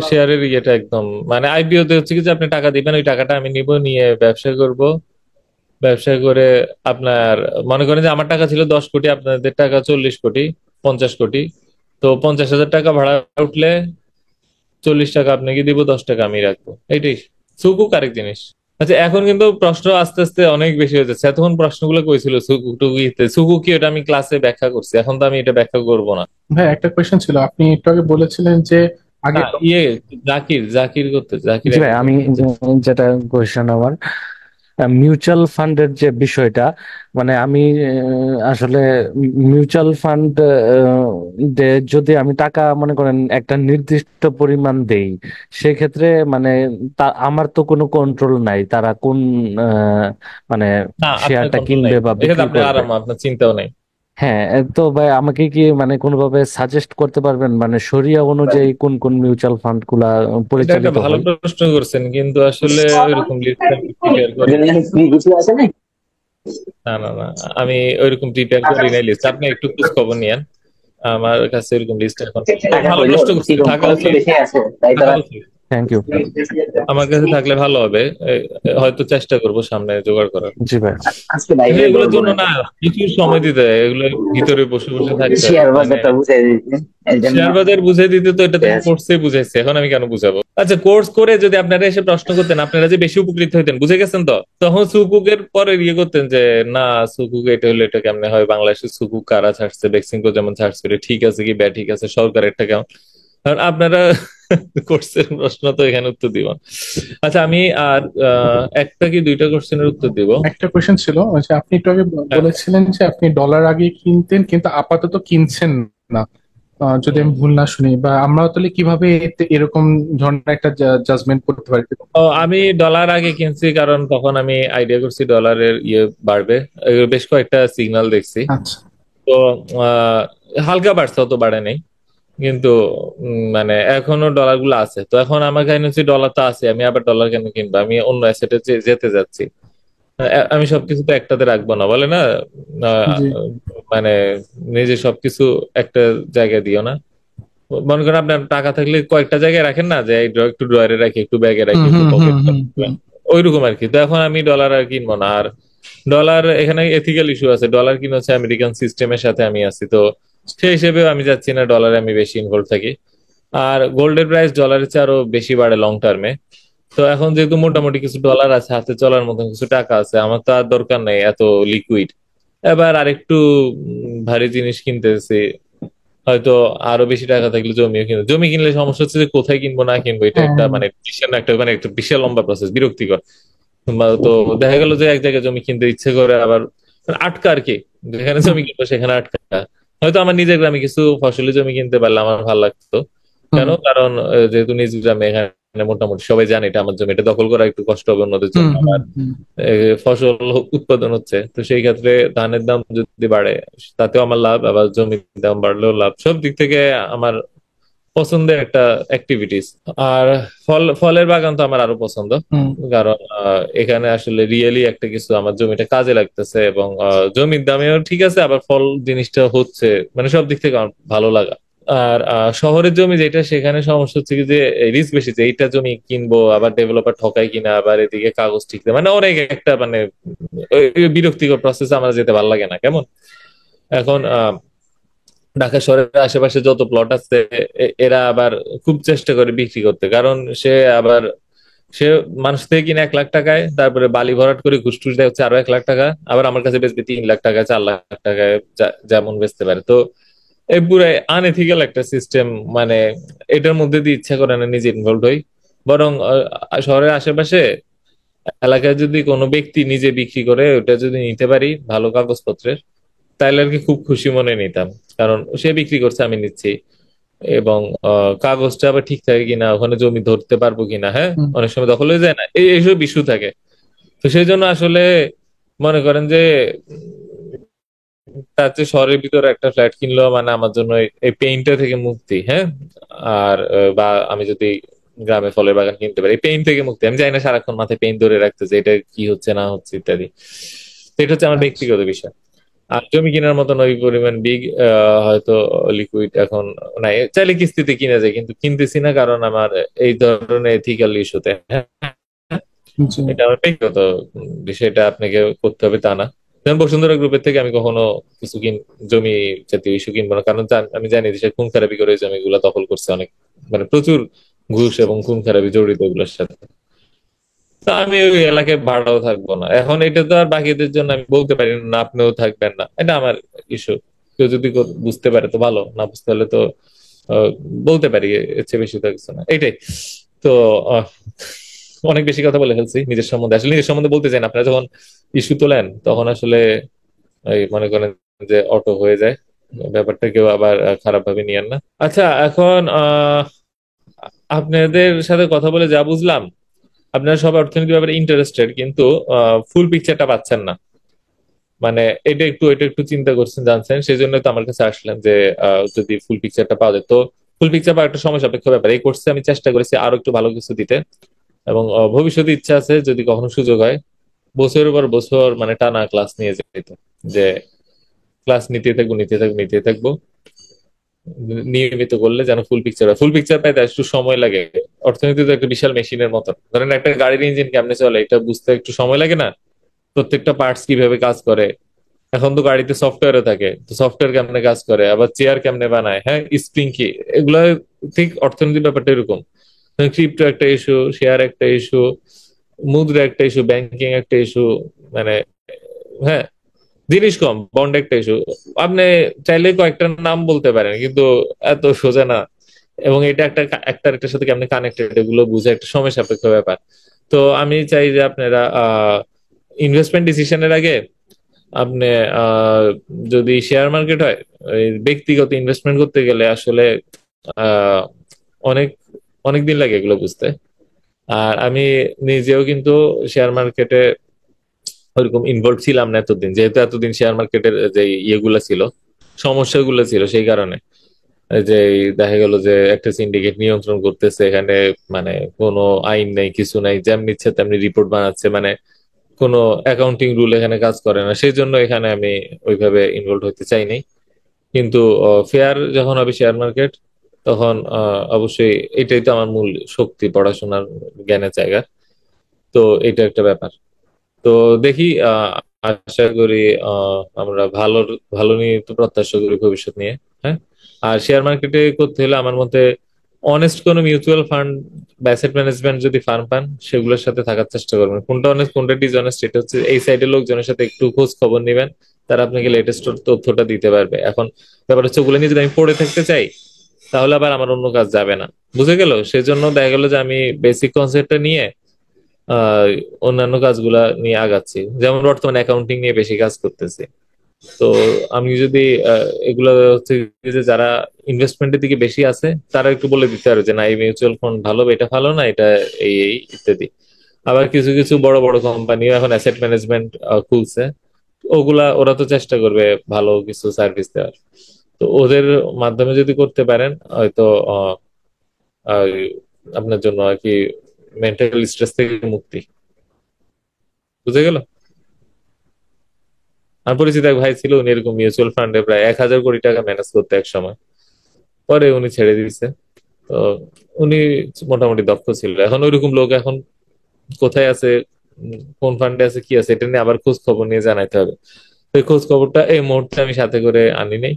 শেয়ারের ইয়েটা একদম মানে আইপিও তে হচ্ছে কি যে আপনি টাকা দিবেন, ওই টাকাটা আমি নিব, নিয়ে ব্যবসা করব। ব্যবসা করে আপনার মনে করেন যে আমার টাকা ছিল 10 কোটি, আপনাদের টাকা 40 কোটি, 50 কোটি। তো 50,000 টাকা ভাড়া উঠলে 40 টাকা আপনাকে দিব, 10 টাকা আমি রাখবো। এইটাই সুকুক, আরেক জিনিস। আচ্ছা এখন কিন্তু প্রশ্ন আস্তে আস্তে অনেক বেশি হয়ে যাচ্ছে। এতক্ষণ প্রশ্নগুলো কইছিল সুকুক টুকুইতে, সুকুক কি, ওটা আমি ক্লাসে ব্যাখ্যা করছি, এখন তো আমি এটা ব্যাখ্যা করবো না। ভাই একটা কোয়েশ্চেন ছিল, আপনি একটু আগে বলেছিলেন যে আগে ইয়ে জাকির করতে, জাকির জি ভাই, আমি যেটা কোয়েশ্চেন আমার মিউচুয়াল ফান্ডের যে বিষয়টা, মানে আমি আসলে মিউচুয়াল ফান্ড যদি আমি টাকা মনে করেন একটা নির্দিষ্ট পরিমাণ দেই, সেক্ষেত্রে মানে আমার তো কোনো কন্ট্রোল নাই তারা কোন মানে না, আপনার শেয়ারটা কন্ট্রোল নাই, কিনবে বা এখানে বিক্রি আপনার করবে। আরাম, আপনার চিন্তাও নেই। হ্যাঁ, তো ভাই আমাকে কি মানে কোনোভাবে সাজেস্ট করতে পারবেন মানে শরিয়া অনুযায়ী কোন কোন মিউচুয়াল ফান্ড গুলা এটা একটা পরিচালিত ভালো হয়? প্রশ্ন করছেন, কিন্তু আসলে ওইরকম লিস্ট আমি প্রিপেয়ার করি না। না না, আমি ওইরকম প্রিপেয়ার করি নাই লিস্ট। আপনি একটু খোঁজ খবর নিয়েন, আমার কাছে এরকম লিস্ট এখন। ভালো প্রশ্ন করছেন, থাকা উচিত, থাকা উচিত। Thank you. আমার কাছে থাকলে ভালো হবে, হয়তো চেষ্টা করব সামনে জোগাড় করার। জি ভাই। কিন্তু এগুলোর জন্য না প্রচুর সময় দিতে হয়, এগুলো ভিতরে বসে বসে থাকতে হয়। শেয়ার বাজারটা বুঝাই দিতে শেয়ার বাজার বুঝাই দিতে তো এটা তো কোর্সে বুঝাইছে, এখন আমি কেন বুঝাবো? আচ্ছা কোর্স করে যদি আপনারা এসে প্রশ্ন করতেন, আপনারা যে বেশি উপকৃত হইতেন, বুঝে গেছেন তো, তখন সুকুকের পরে ইয়ে করতেন যে না সুকুক এটা হলে এটা কেমনে হয়, বাংলাদেশে সুকুক কারা ছাড়ছে, বেক্সিমকো যেমন ছাড়ছে, এটা ঠিক আছে কি ব্যাড ঠিক আছে, সরকার একটা কেমন, কারণ আপনারা কোর্সের প্রশ্ন তো এখানে উত্তর দিব। আচ্ছা আমি আর একটা কি দুইটা কোশ্চেনের উত্তর দিব। একটা কোয়েশ্চেন ছিল যে আপনি একটু আগে বলেছিলেন যে আপনি ডলার আগে কিনতেন কিন্তু আপাতত কিনছেন না, যদি আমি ভুল না শুনি, বা আমরা তাহলে কিভাবে এরকম ধরনের একটা জাজমেন্ট করতে পারি? আমি ডলার আগে কিনছি কারণ তখন আমি আইডিয়া করছি ডলারের ইয়ে বাড়বে, বেশ কয়েকটা সিগন্যাল দেখছি। তো হালকা বাড়ছে, অত বাড়ে নাই, কিন্তু মানে এখনো ডলার গুলো আছে। তো এখন আমার কাছে হচ্ছে ডলার তো আছে, আমি আবার ডলার কেন কিনবো, আমি অন্য অ্যাসেটে যেতে যাচ্ছি। আমি সবকিছু তো একটাতে রাখবো না, বলে না মানে নিজে সবকিছু একটা জায়গায় দিও না। মনে করেন আপনার টাকা থাকলে কয়েকটা জায়গায় রাখেন না, যে একটু ড্রয়ারে রাখি, একটু ব্যাগে রাখি, একটু পকেট, ওইরকম আর কি। তো এখন আমি ডলার আর কিনবো না। আর ডলার এখানে এথিক্যাল ইস্যু আছে, ডলার কিনে হচ্ছে আমেরিকান সিস্টেমের সাথে আমি আছি, তো সেই হিসেবে আমি যাচ্ছি না ডলারে আমি বেশি ইনভলভ থাকি। আর গোল্ডের প্রাইস ডলারের চেয়ে আরো বেশি বাড়ে লং টার্মে। তো এখন যেহেতু মোটামুটি কিছু ডলার আছে, হাতে চলার মতন কিছু টাকা আছে, আমার তো আর দরকার নেই এত লিকুইড। এবার আরেকটু ভারী জিনিস কিনতেছি, হয়তো আরো বেশি টাকা থাকলে জমিও কিনবো। জমি কিনলে সমস্যা হচ্ছে যে কোথায় কিনবো না কিনবো, এটা একটা মানে একটা বিশাল লম্বা প্রসেস, বিরক্তিকর। তো দেখা গেল যে এক জায়গায় জমি কিনতে ইচ্ছে করে, আবার আটকা আর কি, যেখানে জমি কিনবো সেখানে আটকা। হয়তো আমার নিজের গ্রামে কিছু ফসলি জমি কিনতে পারলে আমার ভালো লাগতো। কেন? কারণ যেহেতু নিজ গ্রামে এখানে মোটামুটি সবাই জানে এটা আমার জমি, এটা দখল করা একটু কষ্ট হবে অন্যদের জন্য। আর ফসল উৎপাদন হচ্ছে, তো সেই ক্ষেত্রে ধানের দাম যদি বাড়ে তাতেও আমার লাভ, আবার জমির দাম বাড়লেও লাভ। সব দিক থেকে আমার পছন্দের একটা অ্যাক্টিভিটিস। আর ফলের বাগান তো আমার আরো পছন্দ, কারণ এখানে আসলে রিয়েলি একটা কিছু আমার জমিটা কাজে লাগতেছে, এবং জমির দামেও ঠিক আছে, আবার ফল জিনিসটা হচ্ছে, মানে সব দিক থেকে আমার ভালো লাগা। আর শহরের জমি যেটা, সেখানে সমস্যা হচ্ছে কি যে রিস্ক বেশি, যে এইটা জমি কিনবো আবার ডেভেলপার ঠকাই কিনা, আবার এদিকে কাগজ ঠিক মানে অনেক একটা মানে বিরক্তিকর প্রসেস, আমার যেতে ভালো লাগে না কেমন। এখন ঢাকা শহরের আশেপাশে যত প্লট আছে এরা আবার খুব চেষ্টা করে বিক্রি করতে, কারণ সে মানুষ থেকে কিনে 1 লাখ টাকায়, তারপরে বালি ভরাট করে ঘুষ টুস দেয় হচ্ছে আরো 1 লাখ টাকা, আবার আমার কাছে বেচবে 3 লাখ টাকায়, 4 লাখ টাকায়, যেমন বেচতে পারে। তো এই পুরাই আনএথিক্যাল একটা সিস্টেম। মানে এটার মধ্যে দিয়ে ইচ্ছা করে না নিজে ইনভলভ হই, বরং শহরের আশেপাশে এলাকায় যদি কোনো ব্যক্তি নিজে বিক্রি করে ওটা যদি নিতে পারি ভালো কাগজপত্রের, তাহলে আর কি খুব খুশি মনে নিতাম। কারণ সে বিক্রি করছে, আমি নিচ্ছি, এবং কাগজটা আবার ঠিক থাকে কিনা, ওখানে জমি ধরতে পারবো কিনা, হ্যাঁ অনেক সময় দখল হয়ে যায় না, এইসব ইস্যু থাকে। তো সেই জন্য আসলে মনে করেন যে তার চেয়ে শহরের ভিতরে একটা ফ্ল্যাট কিনলো মানে আমার জন্য এই পেইনটা থেকে মুক্তি, হ্যাঁ। আর বা আমি যদি গ্রামে ফলের বাগান কিনতে পারি, এই পেইন থেকে মুক্তি। আমি জানি না সারাক্ষণ মাথায় পেইন ধরে রাখতে যে এটা কি হচ্ছে না হচ্ছে ইত্যাদি। তো এটা হচ্ছে আমার ব্যক্তিগত বিষয়। আর জমি কেনার মতন ওই পরিমাণ বিগ হয়তো লিকুইড এখন নাই, চাইলে কিস্তিতে কিনা যায়, কিন্তু কিনতেছি না কারণ আমার এই ধরনের এথিক্যাল ইস্যুতে। এটা আমার ব্যক্তিগত বিষয়টা, আপনাকে করতে হবে তা না। যেমন বসুন্ধরা গ্রুপের থেকে আমি কখনো কিছু জমি জাতীয় ইস্যু কিনবো না, কারণ আমি জানি যে সে খুন খারাপি করে এই জমিগুলো দখল করছে, অনেক মানে প্রচুর ঘুষ এবং খুন খারাপি জড়িত এগুলোর সাথে। তো আমি ওই এলাকায় ভাড়াও থাকবো না। এখন এটা তো আর বাকিদের জন্য আমি বলতে পারি না আপনিও থাকবেন না, এটা আমার ইস্যু। কেউ যদি বুঝতে পারে তো ভালো, না বুঝতে পারলে তো আহ, বলতে পারি, এর চেয়ে বেশি তো কিছু না, এইটাই। তো আহ, অনেক বেশি কথা বলে ফেলছি নিজের সম্বন্ধে। আসলে নিজের সম্বন্ধে বলতে চাই না, আপনারা যখন ইস্যু তোলেন তখন আসলে এই মনে করেন যে অটো হয়ে যায় ব্যাপারটা, কেউ আবার খারাপ ভাবে নিয়েন না। আচ্ছা, এখন আপনাদের সাথে কথা বলে যা বুঝলাম, আপনারা সবাই অর্থনীতির ব্যাপারে ইন্টারেস্টেড, কিন্তু ফুল পিকচারটা পাচ্ছেন না। মানে এটা একটু চিন্তা করছেন, জানছেন, সেই জন্য তো আমার কাছে আসলেন যে যদি ফুল পিকচারটা পাওয়া যায়। তো ফুল পিকচার পাওয়া একটা সময় সাপেক্ষ ব্যাপার। এই কোর্সে আমি চেষ্টা করেছি আরো একটু ভালো কিছু দিতে, এবং ভবিষ্যতে ইচ্ছা আছে যদি কখনো সুযোগ হয় বছরের পর বছর মানে টানা ক্লাস নিয়ে যেতে, যে ক্লাস নিতে থাকবো নিয়মিত করলে যেন ফুল পিকচার হয়। ফুল পিকচার পাইতে একটু সময় লাগে। অর্থনীতি তো একটা বিশাল মেশিনের মতন, ধরেন একটা গাড়ির ইঞ্জিন কেমনে চলে এটা বুঝতে একটু সময় লাগে না, প্রত্যেকটা পার্টস কিভাবে কাজ করে। এখন তো গাড়িতে সফটওয়্যারও থাকে, তো সফটওয়্যার কেমনে কাজ করে, আবার চেয়ার কেমনে বানায়, হ্যাঁ স্প্রিং কি, এগুলা ঠিক অর্থনীতির ব্যাপারটা এরকম। ক্রিপ্টো একটা ইস্যু, শেয়ার একটা ইস্যু, মুদ্রা একটা ইস্যু, ব্যাংকিং একটা ইস্যু, মানে হ্যাঁ জিনিস কম, বন্ড একটা ইস্যু। আপনি চাইলে কয়েকটা নাম বলতে পারেন, কিন্তু এত সোজা না। এবং এটা একটা একটার সাথে কেমনে কানেক্টেড এগুলো বুঝে একটা সময় সাপেক্ষ ব্যাপার। তো আমি চাই যে আপনারা ইনভেস্টমেন্ট ডিসিশনের আগে আপনি আহ যদি শেয়ার মার্কেট হয়, ওই ব্যক্তিগত ইনভেস্টমেন্ট করতে গেলে আসলে আহ অনেক অনেক দিন লাগে এগুলো বুঝতে। আর আমি নিজেও কিন্তু শেয়ার মার্কেটে ওইরকম ইনভলভ ছিলাম না এতদিন, যেহেতু এতদিন শেয়ার মার্কেটের যে ইয়েগুলো ছিল, সমস্যাগুলো ছিল, সেই কারণে এই যে দেখা গেল যে একটা সিন্ডিকেট নিয়ন্ত্রণ করতেছে এখানে, মানে কোনো আইন নেই, কিছু নাই, যেমনি ইচ্ছে তেমনি রিপোর্ট বানাচ্ছে, মানে কোনো অ্যাকাউন্টিং রুল এখানে কাজ করে না। সেই জন্য এখানে আমি ওইভাবে ইনভলভ হতে চাইনি। কিন্তু ফেয়ার যখন হবে শেয়ার মার্কেট, তখন অবশ্যই এটাই তো আমার মূল শক্তি, পড়াশোনার জ্ঞানের জায়গা। তো এটা একটা ব্যাপার। তো দেখি, আশা করি আমরা ভালো ভালো নিয়ে তো প্রত্যাশা করি ভবিষ্যৎ নিয়ে, হ্যাঁ। আর শেয়ার মার্কেটে করতে হলে আমার মতে অনেস্ট কোনো মিউচুয়াল ফান্ড বা অ্যাসেট ম্যানেজমেন্ট যদি ফার্ম পান সেগুলোর সাথে থাকার চেষ্টা করবেন। কোনটা অনেস্ট কোনটা ডিসঅনেস্ট এটা হচ্ছে এই সাইডের লোকজনের সাথে একটু খোঁজ খবর নেবেন, তারা আপনাকে লেটেস্ট তথ্যটা দিতে পারবে। এখন ব্যাপার হচ্ছে ওগুলো নিয়ে যদি আমি পড়ে থাকতে চাই তাহলে আবার আমার অন্য কাজ যাবে না, বুঝে গেল। সেজন্য দেখা গেল যে আমি বেসিক কনসেপ্টটা নিয়ে আহ অন্যান্য কাজগুলা নিয়ে আগাচ্ছি, যেমন বর্তমানে অ্যাকাউন্টিং নিয়ে বেশি কাজ করতেছি। তো আমি যদি এগুলা হচ্ছে যে যারা ইনভেস্টমেন্টের দিকে বেশি আছে তারা একটু বলে দিতে পারে যে না এই মিউচুয়াল ফান্ড ভালো, এটা ভালো না, এটা এই এই ইত্যাদি। আবার কিছু কিছু বড় বড় কোম্পানিও এখন অ্যাসেট ম্যানেজমেন্ট খুলছে, ওরা তো চেষ্টা করবে ভালো কিছু সার্ভিস দেওয়ার। তো ওদের মাধ্যমে যদি করতে পারেন হয়তো আহ, আহ, আপনার জন্য আর কি মেন্টাল স্ট্রেস থেকে মুক্তি, বুঝে গেল। আমার পরিচিত এক ভাই ছিল, উনি এরকম মিউচুয়াল ফান্ডে প্রায় 1,000 কোটি টাকা ম্যানেজ করতে এক সময়, পরে উনি ছেড়ে দিয়েছে। তো উনি মোটামুটি দক্ষ ছিল। এখন ওইরকম লোক এখন কোথায় আছে, কোন ফান্ডে আছে, কি আছে, এটা নিয়ে আবার খোঁজ খবর নিয়ে জানাইতে হবে। তো এই খোঁজ খবরটা এই মুহূর্তে আমি সাথে করে আনি নাই।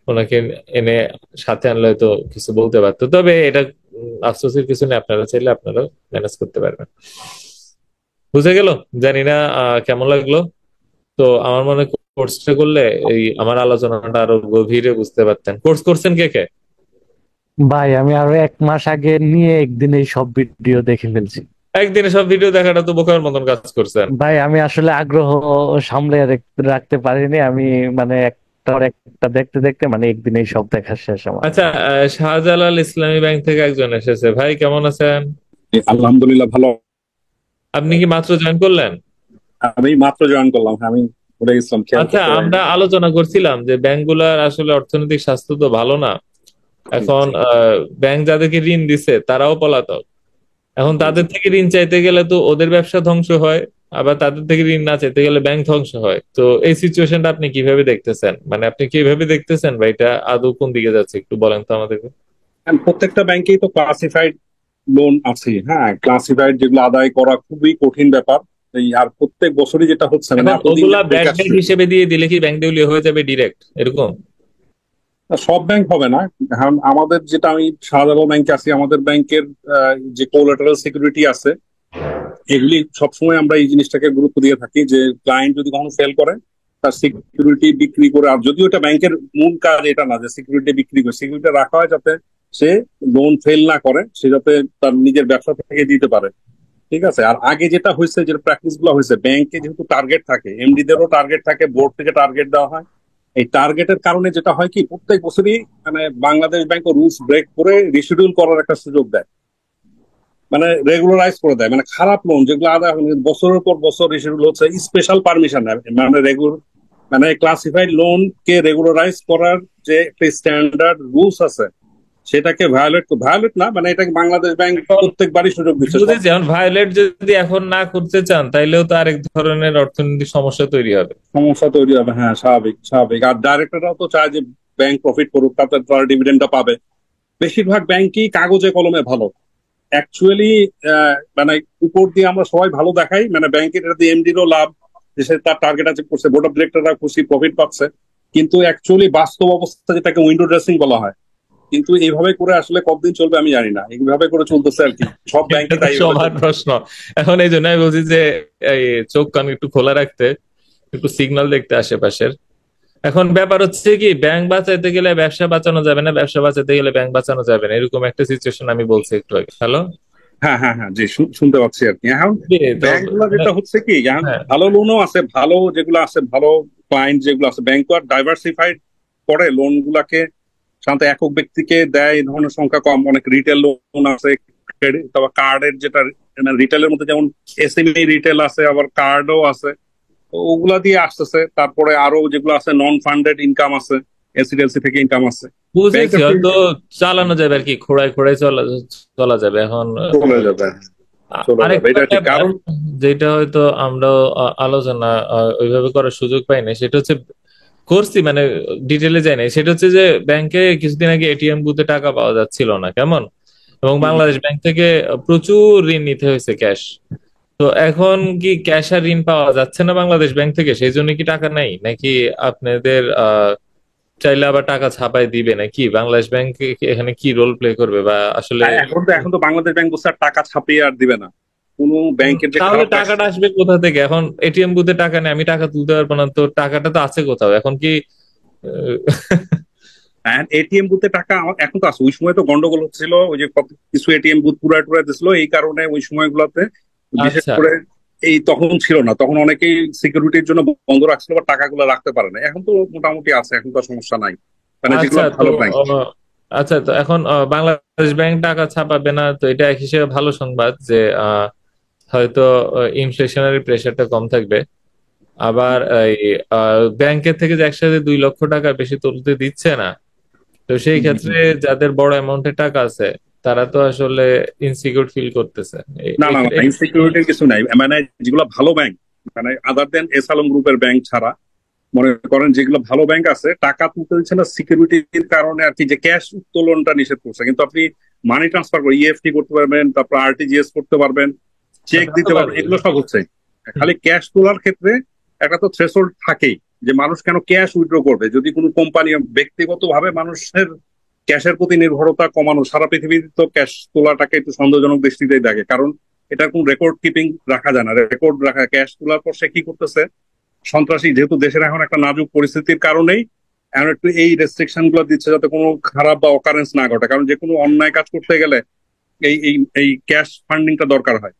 ওনাকে এনে সাথে আনলে হয়তো কিছু বলতে পারতো। তবে এটা আফসোসের কিছু নেই, আপনারা চাইলে আপনারা ম্যানেজ করতে পারবেন। বুঝে গেল? জানি না কেমন লাগলো। তো আমার মনে হয় কোর্সটা করলে এই আমার আলোচনাটা আরো গভীরে বুঝতে পারতেন। কোর্স করছেন কে কে? ভাই আমি আরো 1 মাস আগে নিয়ে একদিন এই সব ভিডিও দেখে ফেলছি। একদিনে সব ভিডিও দেখাটা তো বোকার মতন কাজ করছেন। ভাই আমি আসলে আগ্রহ সামলে রাখতে পারিনি, আমি মানে একটা পর একটা দেখতে দেখতে মানে একদিনেই সব দেখা শেষ আমার। আচ্ছা, শাহজালাল ইসলামী ব্যাংক থেকে একজন এসেছে। ভাই কেমন আছেন? আলহামদুলিল্লাহ ভালো। আপনি কি মাত্র জয়েন করলেন? আমি মাত্র জয়েন করলাম, আমি ভুলে গেছিলাম, খেয়াল আচ্ছা, করতে পারিনি। আমরা আলোচনা করছিলাম যে ব্যাংকগুলার আসলে অর্থনৈতিক স্বাস্থ্য তো ভালো না। এখন ব্যাংক যাদেরকে ঋণ দিছে তারাও পলাতক। এখন তাদের থেকে ঋণ চাইতে গেলে তো ওদের ব্যবসা ধ্বংস হয়, আবার তাদের থেকে ঋণ না চাইতে গেলে ব্যাংক ধ্বংস হয়। তো এই সিচুয়েশনটা আপনি কিভাবে দেখতেছেন? মানে আপনি কিভাবে দেখতেছেন বা এটা আদৌ কোন দিকে যাচ্ছে একটু বলেন তো আমাদেরকে। প্রত্যেকটা ব্যাংকেই তো ক্লাসিফাইড লোন আছে, হ্যাঁ, ক্লাসিফাইড যেগুলো আদায় করা খুবই কঠিন ব্যাপার। আর প্রত্যেক বছরই যেটা হচ্ছে, মানে এখন এতদিন ওগুলা ব্যাড ব্যাংক হিসেবে দিয়ে দিলে কি ব্যাংক দেউলিয়া হয়ে যাবে ডিরেক্ট এরকম? সব ব্যাংক হবে না। এখন আমাদের যেটা, আমি শাহজালাল ব্যাংকে আছি, আমাদের ব্যাংকের যে কোলাটারাল সিকিউরিটি আছে, এগুলি সবসময় আমরা এই জিনিসটাকে গুরুত্ব দিয়ে থাকি যে ক্লায়েন্ট যদি কখনো ফেল করে তার সিকিউরিটি বিক্রি করে, আর যদিও এটা ব্যাংকের মূল কাজ এটা না যে সিকিউরিটি বিক্রি করে, সিকিউরিটি রাখা হয় যাতে সে লোন ফেল না করে, সে যাতে তার নিজের ব্যবসা থেকে দিতে পারে। ঠিক আছে। আর আগে যেটা হয়েছে, যে প্র্যাকটিস গুলো হয়েছে, ব্যাংকে যেহেতু টার্গেট থাকে, এমডি দেরও টার্গেট থাকে, বোর্ড থেকে টার্গেট দেওয়া হয়। এই টার্গেটের কারণে যেটা হয় কি, প্রত্যেক বছরই মানে বাংলাদেশ ব্যাংক রুলস ব্রেক করে রিশিডিউল করার একটা সুযোগ দেয়, মানে রেগুলারাইজ করে দেয়। মানে খারাপ লোন যেগুলো আদায় হয় বছরের পর বছর রিশিডিউল হচ্ছে, স্পেশাল পারমিশন নেয়, মানে মানে ক্লাসিফাইড লোন কে রেগুলারাইজ করার যে একটা স্ট্যান্ডার্ড রুলস আছে, সেটাকে ভায়োলেট না, মানে এটাকে বাংলাদেশ ব্যাংক প্রত্যেকবারই সুযোগ দিচ্ছে। বুঝেছি। এখন ভায়োলেট যদি এখন না করতে চান তাইলেও তো আরেক ধরনের অর্থনৈতিক সমস্যা তৈরি হবে। সমস্যা তৈরি হবে, হ্যাঁ, স্বাভাবিক স্বাভাবিক। আর ডাইরেক্টররাও তো চায় যে ব্যাংক প্রফিট করুক, তাতে তারা ডিভিডেন্ডটা পাবে। বেশিরভাগ ব্যাংকই কাগজে কলমে ভালো, অ্যাকচুয়ালি মানে উপর দিয়ে আমরা সবাই ভালো দেখাই, মানে ব্যাংকের এটা দিয়ে এমডিরও লাভ, যে সে তার টার্গেট আছে করছে, বোর্ড অফ ডিরেক্টররা খুশি, প্রফিট পাচ্ছে। কিন্তু অ্যাকচুয়ালি বাস্তব অবস্থা যেটাকে উইন্ডো ড্রেসিং বলা হয়, কিন্তু এইভাবে করে আসলে কতদিন চলবে আমি জানি না, এইভাবে করে চলতেছে আর কি সব ব্যাংকে, তাই সবার প্রশ্ন। এখন এই জন্য আমি বলছি যে এই চোখ কান একটু খোলা রাখতে, একটু সিগন্যাল দেখতে আশেপাশের। এখন ব্যাপার হচ্ছে কি, ব্যাংক বাঁচাইতে গেলে ব্যবসা বাঁচানো যাবে না, ব্যবসা বাঁচাতে গেলে ব্যাংক বাঁচানো যাবে না, এরকম একটা সিচুয়েশন আমি বলছি একটু আগে। হ্যালো, হ্যাঁ হ্যাঁ হ্যাঁ, জি শুনতে পাচ্ছি আর কি। এখন ব্যাংকগুলো যেটা হচ্ছে কি, এখন ভালো লোনও আছে, ভালো যেগুলো আছে, ভালো ক্লায়েন্ট যেগুলো আছে, ব্যাংক আর ডাইভার্সিফাইড করে লোন গুলাকে, সাধারণত একক ব্যক্তিকে দেয় এই ধরনের সংখ্যা কম। অনেক রিটেল লোন আছে, ক্রেডিট, তারপর কার্ডের যেটা রিটেলের মধ্যে যেমন এসএমই রিটেল আছে, আবার কার্ডও আছে, তো ওগুলা দিয়ে আসতেছে। তারপরে আরো যেগুলো আছে নন ফান্ডেড ইনকাম আছে, এসিডেন্সি থেকে ইনকাম আছে, বুঝেছি। হয়তো চালানো যাবে আর কি, খোড়ায় খোড়ায় চলা যাবে। এখন চলে যাবে, আরেকটা ব্যাপার যেটা হয়তো আমরাও আলোচনা ওইভাবে করার সুযোগ পাই না, সেটা হচ্ছে করছি মানে ডিটেলে যাই নাই, সেটা হচ্ছে যে ব্যাংকে কিছুদিন আগে এটিএম বুথে টাকা পাওয়া যাচ্ছিল না কেমন, এবং বাংলাদেশ ব্যাংক থেকে প্রচুর ঋণ নিতে হয়েছে ক্যাশ। তো এখন কি ক্যাশ আর ঋণ পাওয়া যাচ্ছে না বাংলাদেশ ব্যাংক থেকে, সেই জন্য কি টাকা নাই, নাকি আপনাদের চাইলে আবার টাকা ছাপাই দিবে, নাকি বাংলাদেশ ব্যাংক এখানে কি রোল প্লে করবে? বা আসলে এখন তো বাংলাদেশ ব্যাংক বলছে আর টাকা ছাপিয়ে আর দিবে না কোন ব্যাংকের, যে তাহলে টাকাটা আসবে কোথা থেকে? এখন এটিএম বুথে টাকা নেই, আমি টাকা তুলতে পারবো না, তো টাকাটা তো আছে কোথাও। এখন কি এটিএম বুথে টাকা এখন তো আছে, ওই সময় তো গন্ডগোল হচ্ছিল, ওই যে কিছু এটিএম বুথ পুরা টুরা দিছিল, এই কারণে ওই সময়গুলোতে বিশেষ করে এই তখন ছিল না, তখন অনেকেই সিকিউরিটির জন্য বন্ধ রাখছিল বা টাকাগুলো রাখতে পারে না। এখন তো মোটামুটি আছে, এখন তো সমস্যা নাই, মানে যেগুলো ভালো ব্যাংক। আচ্ছা, তো এখন বাংলাদেশ ব্যাংক টাকা ছাপাবে না, তো এটা এক হিসেবে ভালো সংবাদ যে হয়তো ইনফ্লেশনারি প্রেশারটা কম থাকবে। আবার এই ব্যাংকের থেকে যে একসাথে 2 লক্ষ টাকা বেশি তুলতে দিচ্ছে না, তো সেই ক্ষেত্রে যাদের বড় অ্যামাউন্টের টাকা আছে তারা তো আসলে ইনসিকিউর ফিল করতেছে। না না না, ইনসিকিউরিটির কিছু নাই, মানে যেগুলো ভালো ব্যাংক, মানে আদার দেন এস আলম গ্রুপের ব্যাংক ছাড়া, মনে করেন যেগুলো ভালো ব্যাংক আছে, টাকা তুলতে দিচ্ছে না সিকিউরিটির কারণে আর কি, যে ক্যাশ উত্তোলনটা নিষেধ করছে, কিন্তু আপনি মানি ট্রান্সফার করে ইএফটি করতে পারবেন, তারপর আরটিজিএস করতে পারবেন, চেক দিতে পারবেন, এগুলো সব হচ্ছে। খালি ক্যাশ তোলার ক্ষেত্রে একটা তো থ্রেশহোল্ড থাকেই, যে মানুষ কেন ক্যাশ উইথড্র করবে যদি কোনো কোম্পানি ব্যক্তিগতভাবে মানুষের ক্যাশের প্রতি নির্ভরতা কমানো। সারা পৃথিবীতে তো ক্যাশ তোলাটাকে একটু সন্দেহজনক দৃষ্টিতেই দেখে, কারণ এটার কোন রেকর্ড কিপিং রাখা যায় না। রেকর্ড রাখা, ক্যাশ তোলার পর সে কি করতেছে, সন্ত্রাসী, যেহেতু দেশের এখন একটা নাজুক পরিস্থিতির কারণেই এখন একটু এই রেস্ট্রিকশন গুলো দিচ্ছে যাতে কোনো খারাপ বা অকারেন্স না ঘটে, কারণ যে কোনো অন্যায় কাজ করতে গেলে এই এই এই ক্যাশ ফান্ডিংটা দরকার হয়,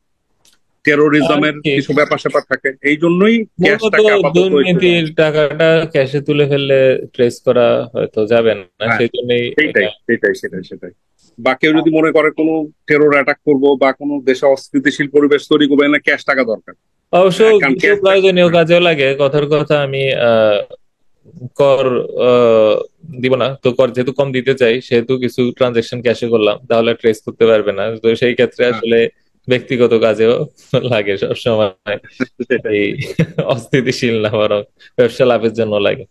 টেরোরিজমের কিছু ব্যাপার স্যাপার থাকে, এই জন্যই মূলত ক্যাশটাকে আপাতত দুর্নীতির টাকাটা ক্যাশে তুলে ফেললে ট্রেস করা হয়তো যাবে না, হ্যাঁ সেই জন্যই সেটাই সেটাই সেটাই সেটাই বা কেউ যদি মনে করে কোনো টেরোর অ্যাটাক করবো বা কোনো দেশে অস্থিতিশীল পরিবেশ তৈরি করবে না, ক্যাশ টাকা দরকার। অবশ্য কারণ কিছু ক্যাশ প্রয়োজনীয় কাজেও লাগে। কথার কথা আমি কর দিব না তো, কর যেহেতু কম দিতে চাই সেহেতু কিছু ট্রানজেকশন ক্যাশে করলাম, তাহলে ট্রেস করতে পারবে না। তো সেই ক্ষেত্রে আসলে ব্যক্তিগত কাজেও লাগে সবসময়, এই অস্থিতিশীল না বরং ব্যবসা লাভের জন্য লাগে।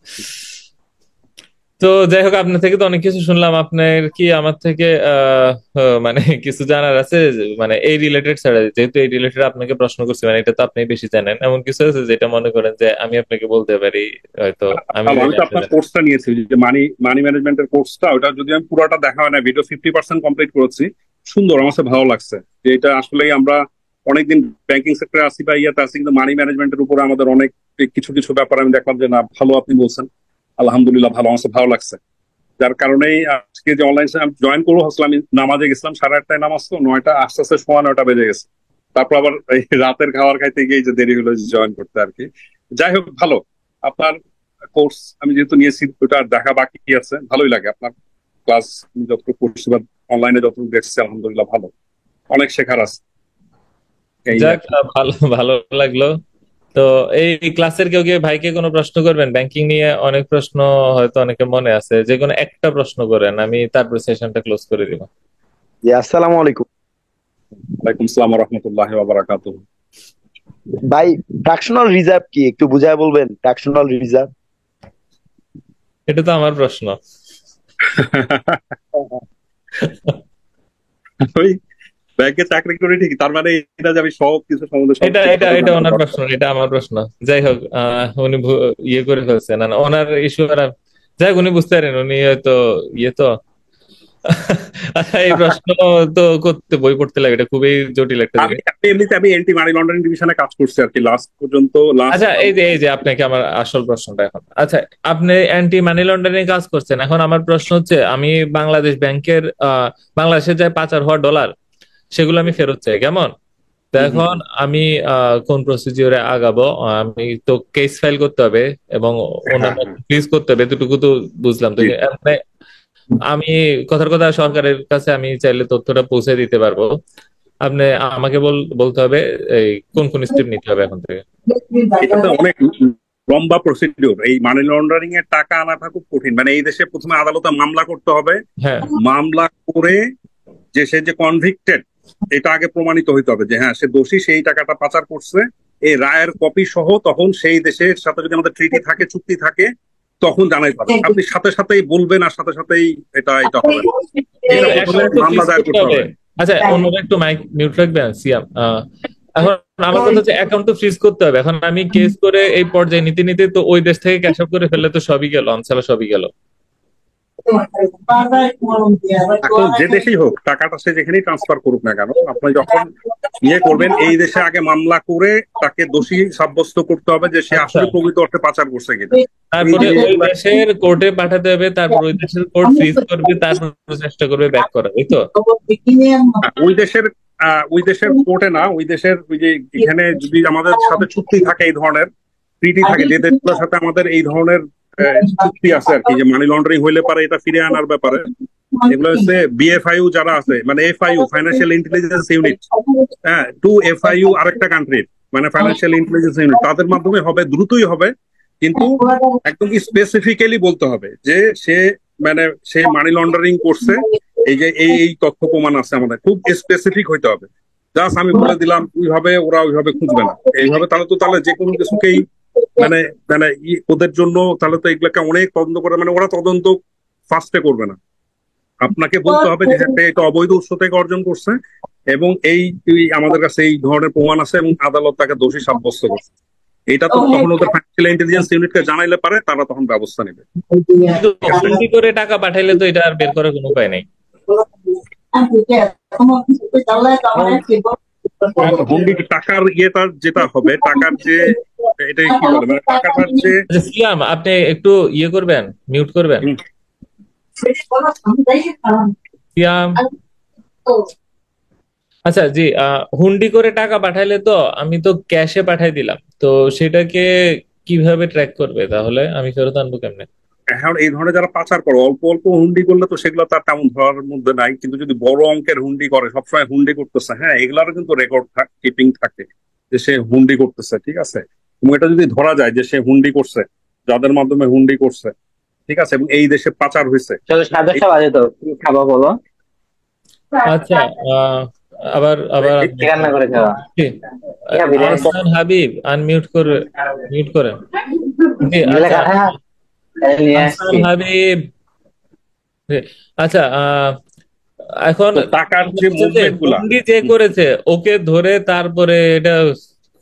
তো যাই হোক, আপনার থেকে তো অনেক কিছু শুনলাম। আপনার কি আমার থেকে মানে কিছু জানার আছে, মানে এই রিলেটেড ছাড়া, যেহেতু এই রিলেটেড আপনাকে প্রশ্ন করছি, মানে এটা তো আপনি বেশি জানেন, এমন কিছু আছে যেটা মনে করেন যে আমি আপনাকে বলতে পারি, হয়তো আমি আমি জেনে তো আপনি আপনার জানেন? কোর্সটা নিয়েছি, ওই যে মানি ম্যানেজমেন্টের কোর্সটা, ওটা যদি আমি পুরোটা দেখা হয় না, ভিডিও 50% কমপ্লিট করেছি। সুন্দর, আমার কাছে ভালো লাগছে যে এটা আসলেই আমরা অনেকদিন ব্যাংকিং সেক্টরে আসি বা ইয়াতে আসি, কিন্তু মানি ম্যানেজমেন্টের উপরে আমাদের অনেক কিছু কিছু ব্যাপার আমি দেখলাম যে না, ভালো আপনি বলছেন, আলহামদুলিল্লাহ ভালো, আমার কাছে ভালো লাগছে। যার কারণেই আজকে যে অনলাইন আমি জয়েন করবো ভাবছিলাম, আমি নামাজে গেছিলাম 8:30টায় নামাজ, তো 9টা আস্তে আস্তে 9:15 বেজে গেছে। তারপর আবার এই রাতের খাবার খাইতে গিয়ে যে দেরি হলো জয়েন করতে আর কি। যাই হোক, ভালো আপনার কোর্স, আমি যেহেতু নিয়েছি ওটা দেখা বাকি আছে, ভালোই লাগে আপনার ক্লাস যতটুকু করছি বা অনলাইনে যতটুকু দেখছি, আলহামদুলিল্লাহ ভালো, অনেক শেখার আছে এই আর যাক, কি। ভালো ভালো লাগলো। তো এই ক্লাসের কেউ কেউ ভাইকে কোনো প্রশ্ন করবেন? ব্যাংকিং নিয়ে অনেক প্রশ্ন হয়তো অনেকে মনে আছে, যে কোনো একটা প্রশ্ন করেন, আমি তারপর সেশনটা ক্লোজ করে দিব। জি, আসসালামু আলাইকুম। ওয়ালাইকুম আসসালাম ওয়া রাহমাতুল্লাহি ওয়া বারাকাতুহু। ভাই, ফ্র্যাকশনাল রিজার্ভ কি একটু বুঝায় বলবেন? ফ্র্যাকশনাল রিজার্ভ এটা তো আমার প্রশ্ন। ওই ব্যাংকে চাকরি করি ঠিক, তার মানে এটা যে আমি সব কিছু সম্বন্ধে এটা সবকিছু এটা এটা ওনার প্রশ্ন, এটা আমার প্রশ্ন। যাই হোক, উনি ইয়ে করে ফেলছেন, না না, ওনার ইস্যু আর যাই হোক, উনি বুঝতে পারেন, উনি হয়তো ইয়ে তো আচ্ছা, এই প্রশ্ন তো করতে বই পড়তে লাগে, এটা খুবই জটিল একটা আমি জিনিস। এমনিতে আমি এন্টি মানি লন্ডারিং ডিভিশনে কাজ করছি আর কি লাস্ট পর্যন্ত। আচ্ছা, এই যে আপনাকে আমার আসল প্রশ্নটা এখন, আচ্ছা, আপনি অ্যান্টি মানি লন্ডারিং কাজ করছেন, এখন আমার প্রশ্ন হচ্ছে, আমি বাংলাদেশ ব্যাংকের বাংলাদেশের যে পাচার হওয়া ডলার সেগুলো আমি ফেরত চাই, কেমন? তো এখন আমি কোন প্রসিজিওরে আগাবো? আমি তো কেস ফাইল করতে হবে এবং অন্যান্য ফিজ করতে হবে, এতটুকু তো বুঝলাম। তো মানে আমি কথার কথা সরকারের কাছে আমি চাইলে তথ্যটা পৌঁছে দিতে পারবো, আপনি আমাকে বলতে হবে এই কোন কোন স্টেপ নিতে হবে এখন থেকে। এটা তো অনেক লম্বা প্রসিডিউর, এই মানি লন্ডারিং এর টাকা আনাটা খুব কঠিন। মানে এই দেশে প্রথমে আদালতে মামলা করতে হবে, হ্যাঁ, মামলা করে যে সে যে কনভিক্টেড এটা আগে প্রমাণিত হইতে হবে যে হ্যাঁ সে দোষী, সেই টাকাটা পাচার করছে, এই রায়ের কপি সহ তখন সেই দেশের সাথে যদি আমাদের ট্রিটি থাকে, চুক্তি থাকে, তখন জানাই পাবেন। আপনি সাথে সাথেই বলবেন আর সাথে সাথেই এটা হবে না, এটা প্রথমে মামলা দায়ের করতে হবে। আচ্ছা, অন্যরা একটু মাইক মিউট রাখবেন, সিয়াম। এখন আমার কথা হচ্ছে, অ্যাকাউন্ট তো ফ্রিজ করতে হবে। এখন আমি কেস করে এই পর্যায়ে নিতে নিতে তো ওই দেশ থেকে ক্যাশ আউট করে ফেললে তো সবই গেল, অনসালা সবই গেল। এখন যে দেশেই হোক, টাকাটা সে যেখানেই ট্রান্সফার করুক না কেন, আপনি যখন ইয়ে করবেন, এই দেশে আগে মামলা করে তাকে দোষী সাব্যস্ত করতে হবে যে সে আসলে প্রকৃত অর্থে পাচার করছে কিনা। তারপরে ওই দেশের কোর্টে পাঠাতে হবে, তারপর ওই দেশের কোর্ট ফ্রিজ করবে, তারপর চেষ্টা করবে ব্যাক করার, এই তো? ওই দেশের কোর্টে না, ওই দেশের ওই যে এখানে যদি আমাদের সাথে চুক্তি থাকে, এই ধরনের ট্রিটি থাকে, যে দেশগুলোর সাথে আমাদের এই ধরনের চুক্তি আছে আর কি, যে মানি লন্ডারিং হইলে পারে এটা ফিরে আনার ব্যাপারে, এগুলো হচ্ছে বিএফআইইউ যারা আছে, মানে এফআইইউ ফাইন্যান্সিয়াল ইন্টেলিজেন্স ইউনিট, হ্যাঁ, টু এফআইইউ আরেকটা কান্ট্রির, মানে ফাইন্যান্সিয়াল ইন্টেলিজেন্স ইউনিট, তাদের মাধ্যমে হবে, দ্রুতই হবে, কিন্তু একদম স্পেসিফিক্যালি বলতে হবে যে সে মানি লন্ডারিং করছে, এই যে এই তথ্য প্রমাণ আছে, আমাদের খুব স্পেসিফিক হইতে হবে। জাস্ট আমি বলে দিলাম ওইভাবে, ওরা ওইভাবে খুঁজবে না এইভাবে, তাহলে যে কোনো কিছুকেই মানে মানে ওদের জন্য তাহলে তো এগুলাকে অনেক তদন্ত করে, মানে ওরা তদন্ত ফার্স্টে করবে না। আপনাকে বলতে হবে যে হ্যাঁ এটা অবৈধ উৎস থেকে অর্জন করছে এবং এই আমাদের কাছে এই ধরনের প্রমাণ আছে এবং আদালত তাকে দোষী সাব্যস্ত করছে। এটা তো তখন ওদের ফাইন্যান্সিয়াল ইন্টেলিজেন্স ইউনিটকে জানাইলে পারে, তারা তখন ব্যবস্থা নেবে। কিন্তু হুন্ডি করে টাকা পাঠাইলে তো এটা আর বের করার কোনো উপায় নেই। হুন্ডি টাকার ইয়েটা যেটা হবে, টাকার যে এটা কি বলে মানে টাকাটার যে সিয়াম, আপনি একটু ইয়ে করবেন, মিউট করবেন সিয়াম। আচ্ছা জি, হুন্ডি করে টাকা পাঠাইলে তো আমি তো ক্যাশে পাঠাই দিলাম, তো সেটাকে কিভাবে ট্র্যাক করবে তাহলে? আমি ফেরত আনবো কেমনে? এখন এই ধরনের যারা পাচার করে অল্প অল্প হুন্ডি করলে তো সেগুলো তার তেমন ধরার মধ্যে নাই, কিন্তু যদি বড় অঙ্কের হুন্ডি করে, সবসময় হুন্ডি করতেছে, হ্যাঁ এগুলারও কিন্তু রেকর্ড কিপিং থাকে যে সে হুন্ডি করতেছে, ঠিক আছে। এবং এটা যদি ধরা যায় যে সে হুন্ডি করছে, যাদের মাধ্যমে হুন্ডি করছে, ঠিক আছে, এবং এই দেশে পাচার হয়েছে। বাজে তো খাবো বলো। আচ্ছা, আবার আবার রান্না করে খাওয়া আহসান হাবিব আনমিউট করে মিউট করেন। জি আচ্ছা আহসান হাবিব, আচ্ছা এখন টাকার যে মুভমেন্ট গুলা হুন্ডি যে করেছে ওকে ধরে তারপরে এটা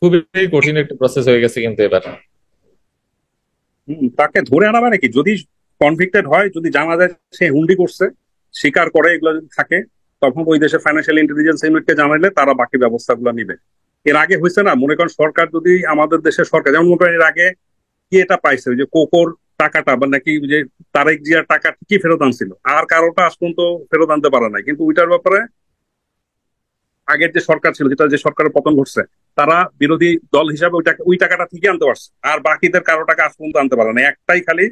খুবই কঠিন একটা প্রসেস হয়ে গেছে কিন্তু এবার। তাকে ধরে আনা মানে কি, যদি কনভিক্টেড হয়, যদি জানা যায় সে হুন্ডি করছে, স্বীকার করে, এগুলো যদি থাকে, তখন ওই দেশের ফাইন্যান্সিয়াল ইন্টেলিজেন্স ইউনিটকে জানাইলে তারা বাকি ব্যবস্থাগুলো নিবে। এর আগে হয়েছে না, মনে করেন সরকার যদি আমাদের দেশের সরকার, যেমন মনে করেন এর আগে কি এটা পাইছে, ওই যে কোকোর টাকাটা বা নাকি যে তারেক জিয়ার টাকা কি ফেরত আনছিল, আর কারোটা আজ পর্যন্ত ফেরত আনতে পারে নাই, কিন্তু ওইটার ব্যাপারে আগের যে সরকার ছিল, যেটা যে সরকারের পতন ঘটছে, তারা বিরোধী দল হিসাবে ওই টাকাটা ঠিকই আনতে পারছে, আর বাকিদের কারো টাকা আজ পর্যন্ত আনতে পারে না। একটাই খালি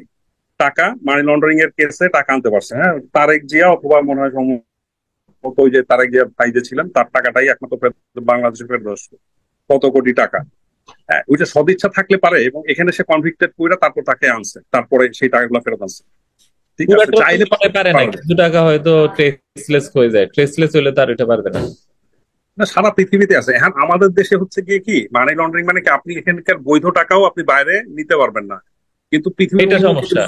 টাকা মানি লন্ডারিং এর কেসে টাকা আনতে পারছে, হ্যাঁ, তারেক জিয়া, অথবা মনে হয় সম্ভবত ওই যে তারেক জিয়া ভাই যে ছিলেন, তার টাকাটাই একমাত্র বাংলাদেশে ফেরত আসছে, কত কোটি টাকা। হ্যাঁ, ওইটা সদিচ্ছা থাকলে পারে, এবং এখানে সে কনভিক্টেড করে তারপর তাকে আনছে, তারপরে সেই টাকাগুলো ফেরত আনছে, ঠিক আছে। চাইলে পারে না, কিছু টাকা হয়তো ট্রেসলেস হয়ে যায়, ট্রেসলেস হলে তার এটা পারবে না। না, সারা পৃথিবীতে আছে। এখন আমাদের দেশে হচ্ছে গিয়ে কি, মানি লন্ডারিং মানে কি, আপনি এখানকার বৈধ টাকাও আপনি বাইরে নিতে পারবেন না, কিন্তু পৃথিবীর সমস্যা।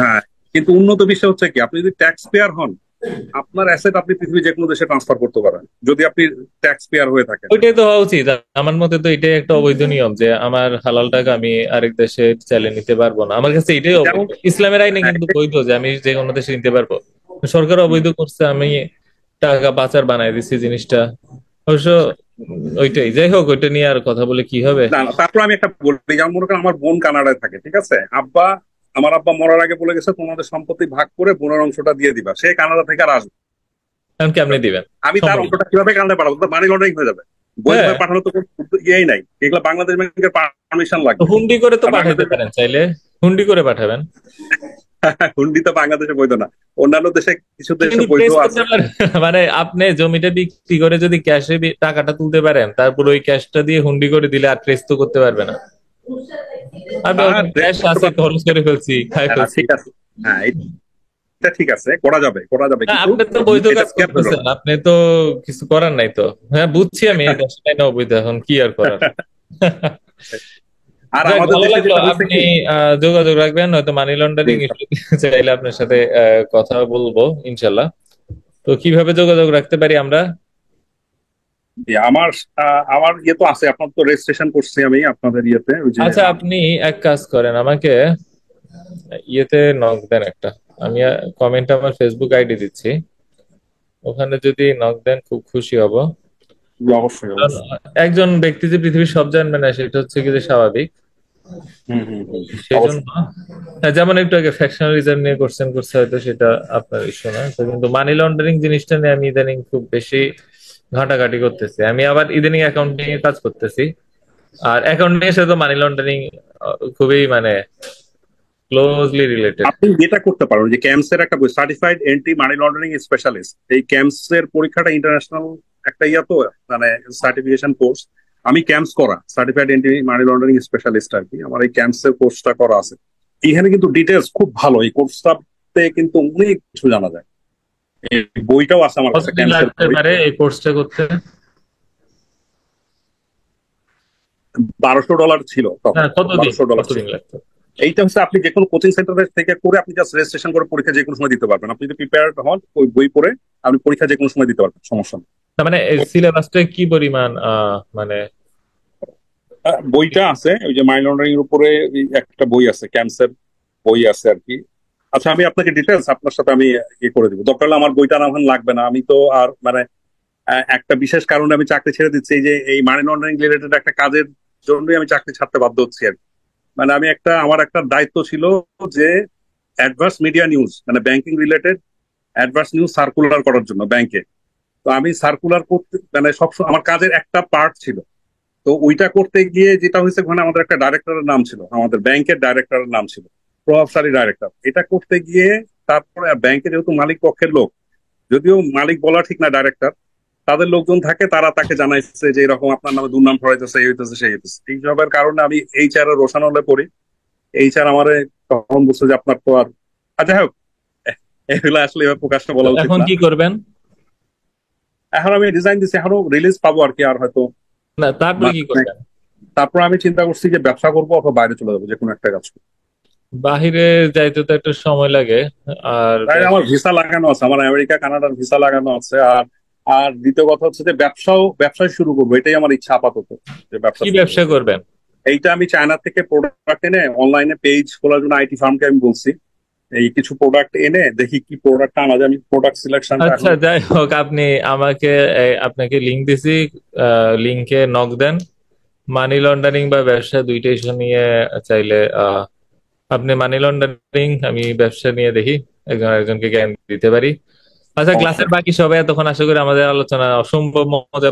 হ্যাঁ, কিন্তু উন্নত বিশ্বে হচ্ছে কি, আপনি যদি ট্যাক্স পেয়ার হন, আপনার অ্যাসেট আপনি পৃথিবীর যে কোনো দেশে ট্রান্সফার করতে পারেন, যদি আপনি ট্যাক্স পেয়ার হয়ে থাকেন। ওইটাই তো হওয়া উচিত আমার মতে, তো এটাই একটা অবৈধ নিয়ম যে আমার হালাল টাকা আমি আরেক দেশে চাইলে নিতে পারবো না। আমার কাছে এটাই ইসলামের আইনে কিন্তু বৈধ যে আমি যে কোনো দেশে নিতে পারবো, সরকার অবৈধ করছে, আমি টাকা পাচার বানাই দিচ্ছি জিনিসটা। অবশ্য ওইটাই, যাই হোক, ওইটা নিয়ে আর কথা বলে কি হবে। তারপর আমি একটা বলি, যেমন মনে করেন আমার বোন কানাডায় থাকে, ঠিক আছে, আমার আব্বা মরার আগে বলে গেছে তোমাদের সম্পত্তি ভাগ করে বোনের অংশটা দিয়ে দিবা, সে কানাডা থেকে আর আসবে, কেমনে দিবেন? আমি তার অংশটা কিভাবে কানাডায় পাঠাবো? মানি লন্ডারিং হয়ে যাবে, বৈধভাবে পাঠানো তো ইয়েই নাই, এগুলো বাংলাদেশ ব্যাংকের পারমিশন লাগবে। হুন্ডি করে তো পাঠাতে পারেন, চাইলে হুন্ডি করে পাঠাবেন। হুন্ডি তো বাংলাদেশে বৈধ না, অন্যান্য দেশে কিছু দেশে বৈধ আছে। মানে আপনি জমিটা বিক্রি করে যদি ক্যাশে টাকাটা তুলতে পারেন, তারপর ওই ক্যাশটা দিয়ে হুন্ডি করে দিলে আর ট্রেস তো করতে পারবে না। আমি ক্যাশ আছে, খরচ করে ফেলছি, খাই ফেলছি। ঠিক আছে, হ্যাঁ এটা ঠিক আছে, করা যাবে। আপনি তো বৈধ কাজ করতেছেন, আপনি তো কিছু করার নাই তো। হ্যাঁ বুঝছি আমি, এই কাজটাই না অবৈধ, এখন কি আর করার। আর আমাদের ভালো দেশে লাগলো, আপনি যোগাযোগ রাখবেন, হয়তো মানি লন্ডারিং চাইলে আপনার সাথে কথা বলবো ইনশাল্লাহ। তো কিভাবে যোগাযোগ রাখতে পারি আমরা? আমার ইয়ে তো আছে, আপনার তো রেজিস্ট্রেশন করছি আমি আপনাদের ইয়েতে। আচ্ছা, আপনি এক কাজ করেন, আমাকে ইয়েতে নক দেন একটা, আমি কমেন্ট আমার ফেসবুক আইডি দিচ্ছি, ওখানে যদি নক দেন খুব খুশি হব। অবশ্যই একজন ব্যক্তি যে পৃথিবীর সব জানবে না সেটা হচ্ছে কি যে স্বাভাবিক। সেজন্য যেমন একটু আগে ফ্যাকশনালিজম নিয়ে কোশ্চেন করছে, হয়তো সেটা আপনার ইস্যু না, কিন্তু মানি লন্ডারিং জিনিসটা নিয়ে আমি ইদানিং খুব বেশি ঘাটাঘাটি করতেছি। আমি আবার ইদানিং অ্যাকাউন্টিং এর কাজ করতেছি, আর অ্যাকাউন্টিং এর সাথে মানি লন্ডারিং খুবই মানে ক্লোজলি রিলেটেড। আপনি যেটা করতে পারেন, যে ক্যামস এর একটা বই, certified anti money laundering specialist, এই ক্যামস এর পরীক্ষাটা ইন্টারন্যাশনাল একটা ইয়া তো, মানে সার্টিফিকেশন কোর্স। আমি ক্যামস করা certified anti money laundering specialist আর কি, আমার এই ক্যামস এর কোর্সটা করা আছে। এখানে কিন্তু ডিটেলস খুব ভালো, এই কোর্সটাতে কিন্তু অনেক কিছু জানা যায়। এই বইটাও আছে আমার কাছে। এই কোর্সটা করতে $1200 ছিল তখন। $1200 এইটা হচ্ছে আপনি যে কোনো কোচিং সেন্টার থেকে করে আপনি জাস্ট রেজিস্ট্রেশন করে পরীক্ষা যে কোনো সময় দিতে পারবেন। আপনি যদি প্রিপেয়ার্ড হন, ওই বই পড়ে আপনি পরীক্ষা যে কোনো সময় দিতে পারবেন, সমস্যা নেই। মানে সিলেবাসটা কি পরিমাণ মানে বইটা আছে, ওই যে মানি লন্ডারিং এর উপরে ওই একটা বই আছে, ক্যান্সার বই আছে আর কি। আচ্ছা, আমি আপনাকে ডিটেলস আপনার সাথে আমি ইয়ে করে দিব, দরকার হলে আমার বইটা আমার লাগবে না। আমি তো আর মানে একটা বিশেষ কারণে আমি চাকরি ছেড়ে দিচ্ছি, এই যে এই মানি লন্ডারিং রিলেটেড একটা কাজের জন্যই আমি চাকরি ছাড়তে বাধ্য হচ্ছি আর কি। মানে আমি আমার একটা দায়িত্ব ছিল যে অ্যাডভার্স মিডিয়া নিউজ, মানে banking related adverse news circular করার জন্য ব্যাংকে। তো আমি সার্কুলার করতে মানে সব আমার কাজের একটা পার্ট ছিল। তো ওইটা করতে গিয়ে যেটা হয়েছে, মানে আমাদের একটা ডাইরেক্টরের নাম ছিল, আমাদের ব্যাংকের ডাইরেক্টরের নাম ছিল প্রভাবশালী ডাইরেক্টর। এটা করতে গিয়ে তারপরে ব্যাংকে যেহেতু মালিক পক্ষের লোক, যদিও মালিক বলা ঠিক না, ডাইরেক্টর, তাদের লোকজন থাকে, তারা তাকে জানাইছে যে এরকম আপনার নামে দুর্নাম ছড়াইতেছে, এই হইতেছে সেই হইতেছে। এইসবের কারণে আমি এইচআর এর রোশান হলে পড়ি। এইচআর আমারে তখন বলছে যে আপনার তো আর, আচ্ছা হোক, এগুলো আসলে এবার প্রকাশ্যে বলা উচিত এখন না। কি করবেন? এখন আমি ডিজাইন দিচ্ছি, এখনো রিলিজ পাবো আর কি, আর হয়তো না, তারপরে কি করবেন? তারপর আমি চিন্তা করছি যে ব্যবসা করবো অথবা বাইরে চলে যাবো, যে কোনো একটা কাজ করবো। বাহিরে যাইতে তো একটু সময় লাগে, আর তাই আমার ভিসা লাগানো আছে, আমার আমেরিকা কানাডার ভিসা লাগানো আছে। আর আর দ্বিতীয় কথা হচ্ছে যে ব্যবসায় শুরু করবো, এটাই আমার ইচ্ছা আপাতত, যে ব্যবসা কি শুরু ব্যবসা করবো। করবেন? এইটা আমি চায়না থেকে প্রোডাক্ট এনে অনলাইনে পেজ খোলার জন্য আইটি ফার্মকে আমি বলছি, এই কিছু প্রোডাক্ট এনে দেখি কি প্রোডাক্ট আনা যায়। আমি প্রোডাক্ট সিলেকশনটা আচ্ছা, যাই হোক, আপনি আমাকে আপনাকে লিংক দিছি, লিংকে নক দেন। মানি লন্ডারিং বা ব্যবসা দুইটাই নিয়ে চাইলে আপনি মানি লন্ডারিং, আমি ব্যবসা নিয়ে দেখি একজন আরেকজনকে জ্ঞান দিতে পারি। আচ্ছা, ক্লাসের বাকি সবাই তখন আশা করি আমাদের আলোচনা অসম্ভব মজা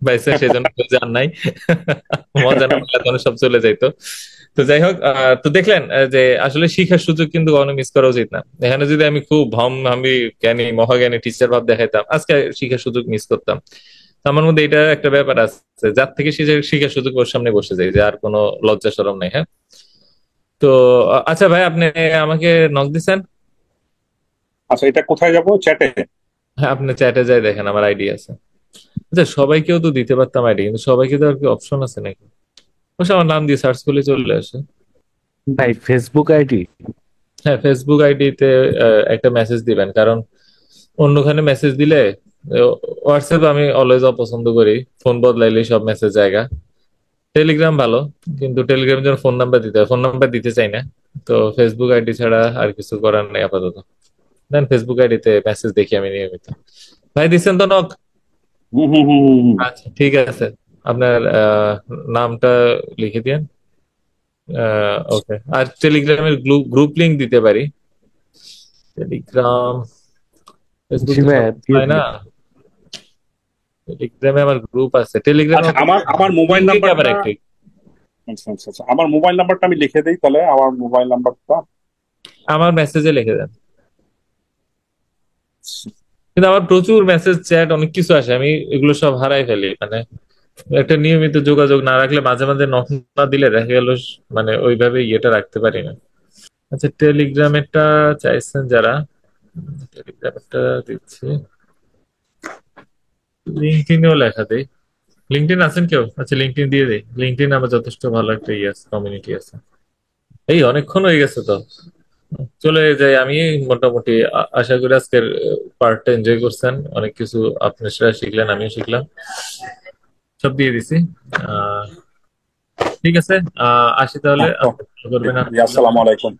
পাইছে, সেজন্য কেউ জান নাই। মজা না পেলে তখন সব চলে যাইতো। তো যাই হোক, তো দেখলেন যে আসলে শিখার সুযোগ কিন্তু কখনো মিস করা উচিত না। এখানে যদি আমি খুব আমি জ্ঞানী মহাজ্ঞানী টিচার ভাব দেখাইতাম, আজকে শিখার সুযোগ মিস করতাম। তো আমার মধ্যে এটা একটা ব্যাপার আছে, যার থেকে শিখার সুযোগ ওর সামনে বসে যায়, যে আর কোনো লজ্জা শরম নাই। হ্যাঁ, তো আচ্ছা ভাই, আপনি আমাকে নক দিছেন? আচ্ছা, এটা কোথায় যাবো? চ্যাটে? হ্যাঁ, আপনি চ্যাটে যাই দেখেন, আমার আইডি আছে। আচ্ছা, সবাইকেও তো দিতে পারতাম আইডি, কিন্তু সবাইকে তো আর কি অপশন আছে নাকি? অবশ্য আমার নাম দিয়ে সার্চ করলে চলে আসে। ভাই ফেসবুক আইডি? হ্যাঁ, ফেসবুক আইডিতে একটা মেসেজ দিবেন, কারণ অন্যখানে মেসেজ দিলে হোয়াটসঅ্যাপ আমি অলওয়েজ অপছন্দ করি, ফোন বদলাইলে সব মেসেজ জায়গা। টেলিগ্রাম ভালো, কিন্তু টেলিগ্রামের জন্য ফোন নাম্বার দিতে হয়, ফোন নাম্বার দিতে চাই না। তো ফেসবুক আইডি ছাড়া আর কিছু করার নেই আপাতত। দেন ফেসবুক আইডিতে মেসেজ দেখি আমি নিয়মিত। ভাই দিচ্ছেন তো নক? আচ্ছা, ঠিক আছে, আপনার নামটা লিখে দিন। ওকে, আর টেলিগ্রামের গ্রুপ লিংক দিতে পারি। টেলিগ্রাম, ফেসবুক হয় না, টেলিগ্রামে আমার গ্রুপ আছে। টেলিগ্রামে আমার মোবাইল নাম্বারটা, আচ্ছা আচ্ছা আচ্ছা, আমার মোবাইল নাম্বারটা আমি লিখে দিই তাহলে। আমার মোবাইল নাম্বারটা আমার মেসেজে লিখে দেন। কিন্তু আমার প্রচুর মেসেজ, চ্যাট, অনেক কিছু আসে, আমি এগুলো সব হারাই ফেলি। মানে একটা নিয়মিত যোগাযোগ না রাখলে, মাঝে মাঝে নক না দিলে দেখা গেল মানে ওইভাবে ইয়েটা রাখতে পারি না। আচ্ছা, টেলিগ্রামেরটা চাইছেন যারা, টেলিগ্রামেরটা দিচ্ছি। লিঙ্কডিনেও লেখা দেই। লিঙ্কডিন আছেন কেউ? আচ্ছা, লিঙ্কডিন দিয়ে দেই। লিঙ্কডিন আমার যথেষ্ট ভালো একটা ইয়ে আছে, কমিউনিটি আছে। এই অনেকক্ষণ হয়ে গেছে তো, চলে যাই আমি। মোটামুটি আশা করি আজকের পার্টটা এনজয় করছেন, অনেক কিছু আপনারা শিখলেন, আমিও শিখলাম, সব দিয়ে দিছি। ঠিক আছে, আসি তাহলে। করবেন। আসসালামু আলাইকুম।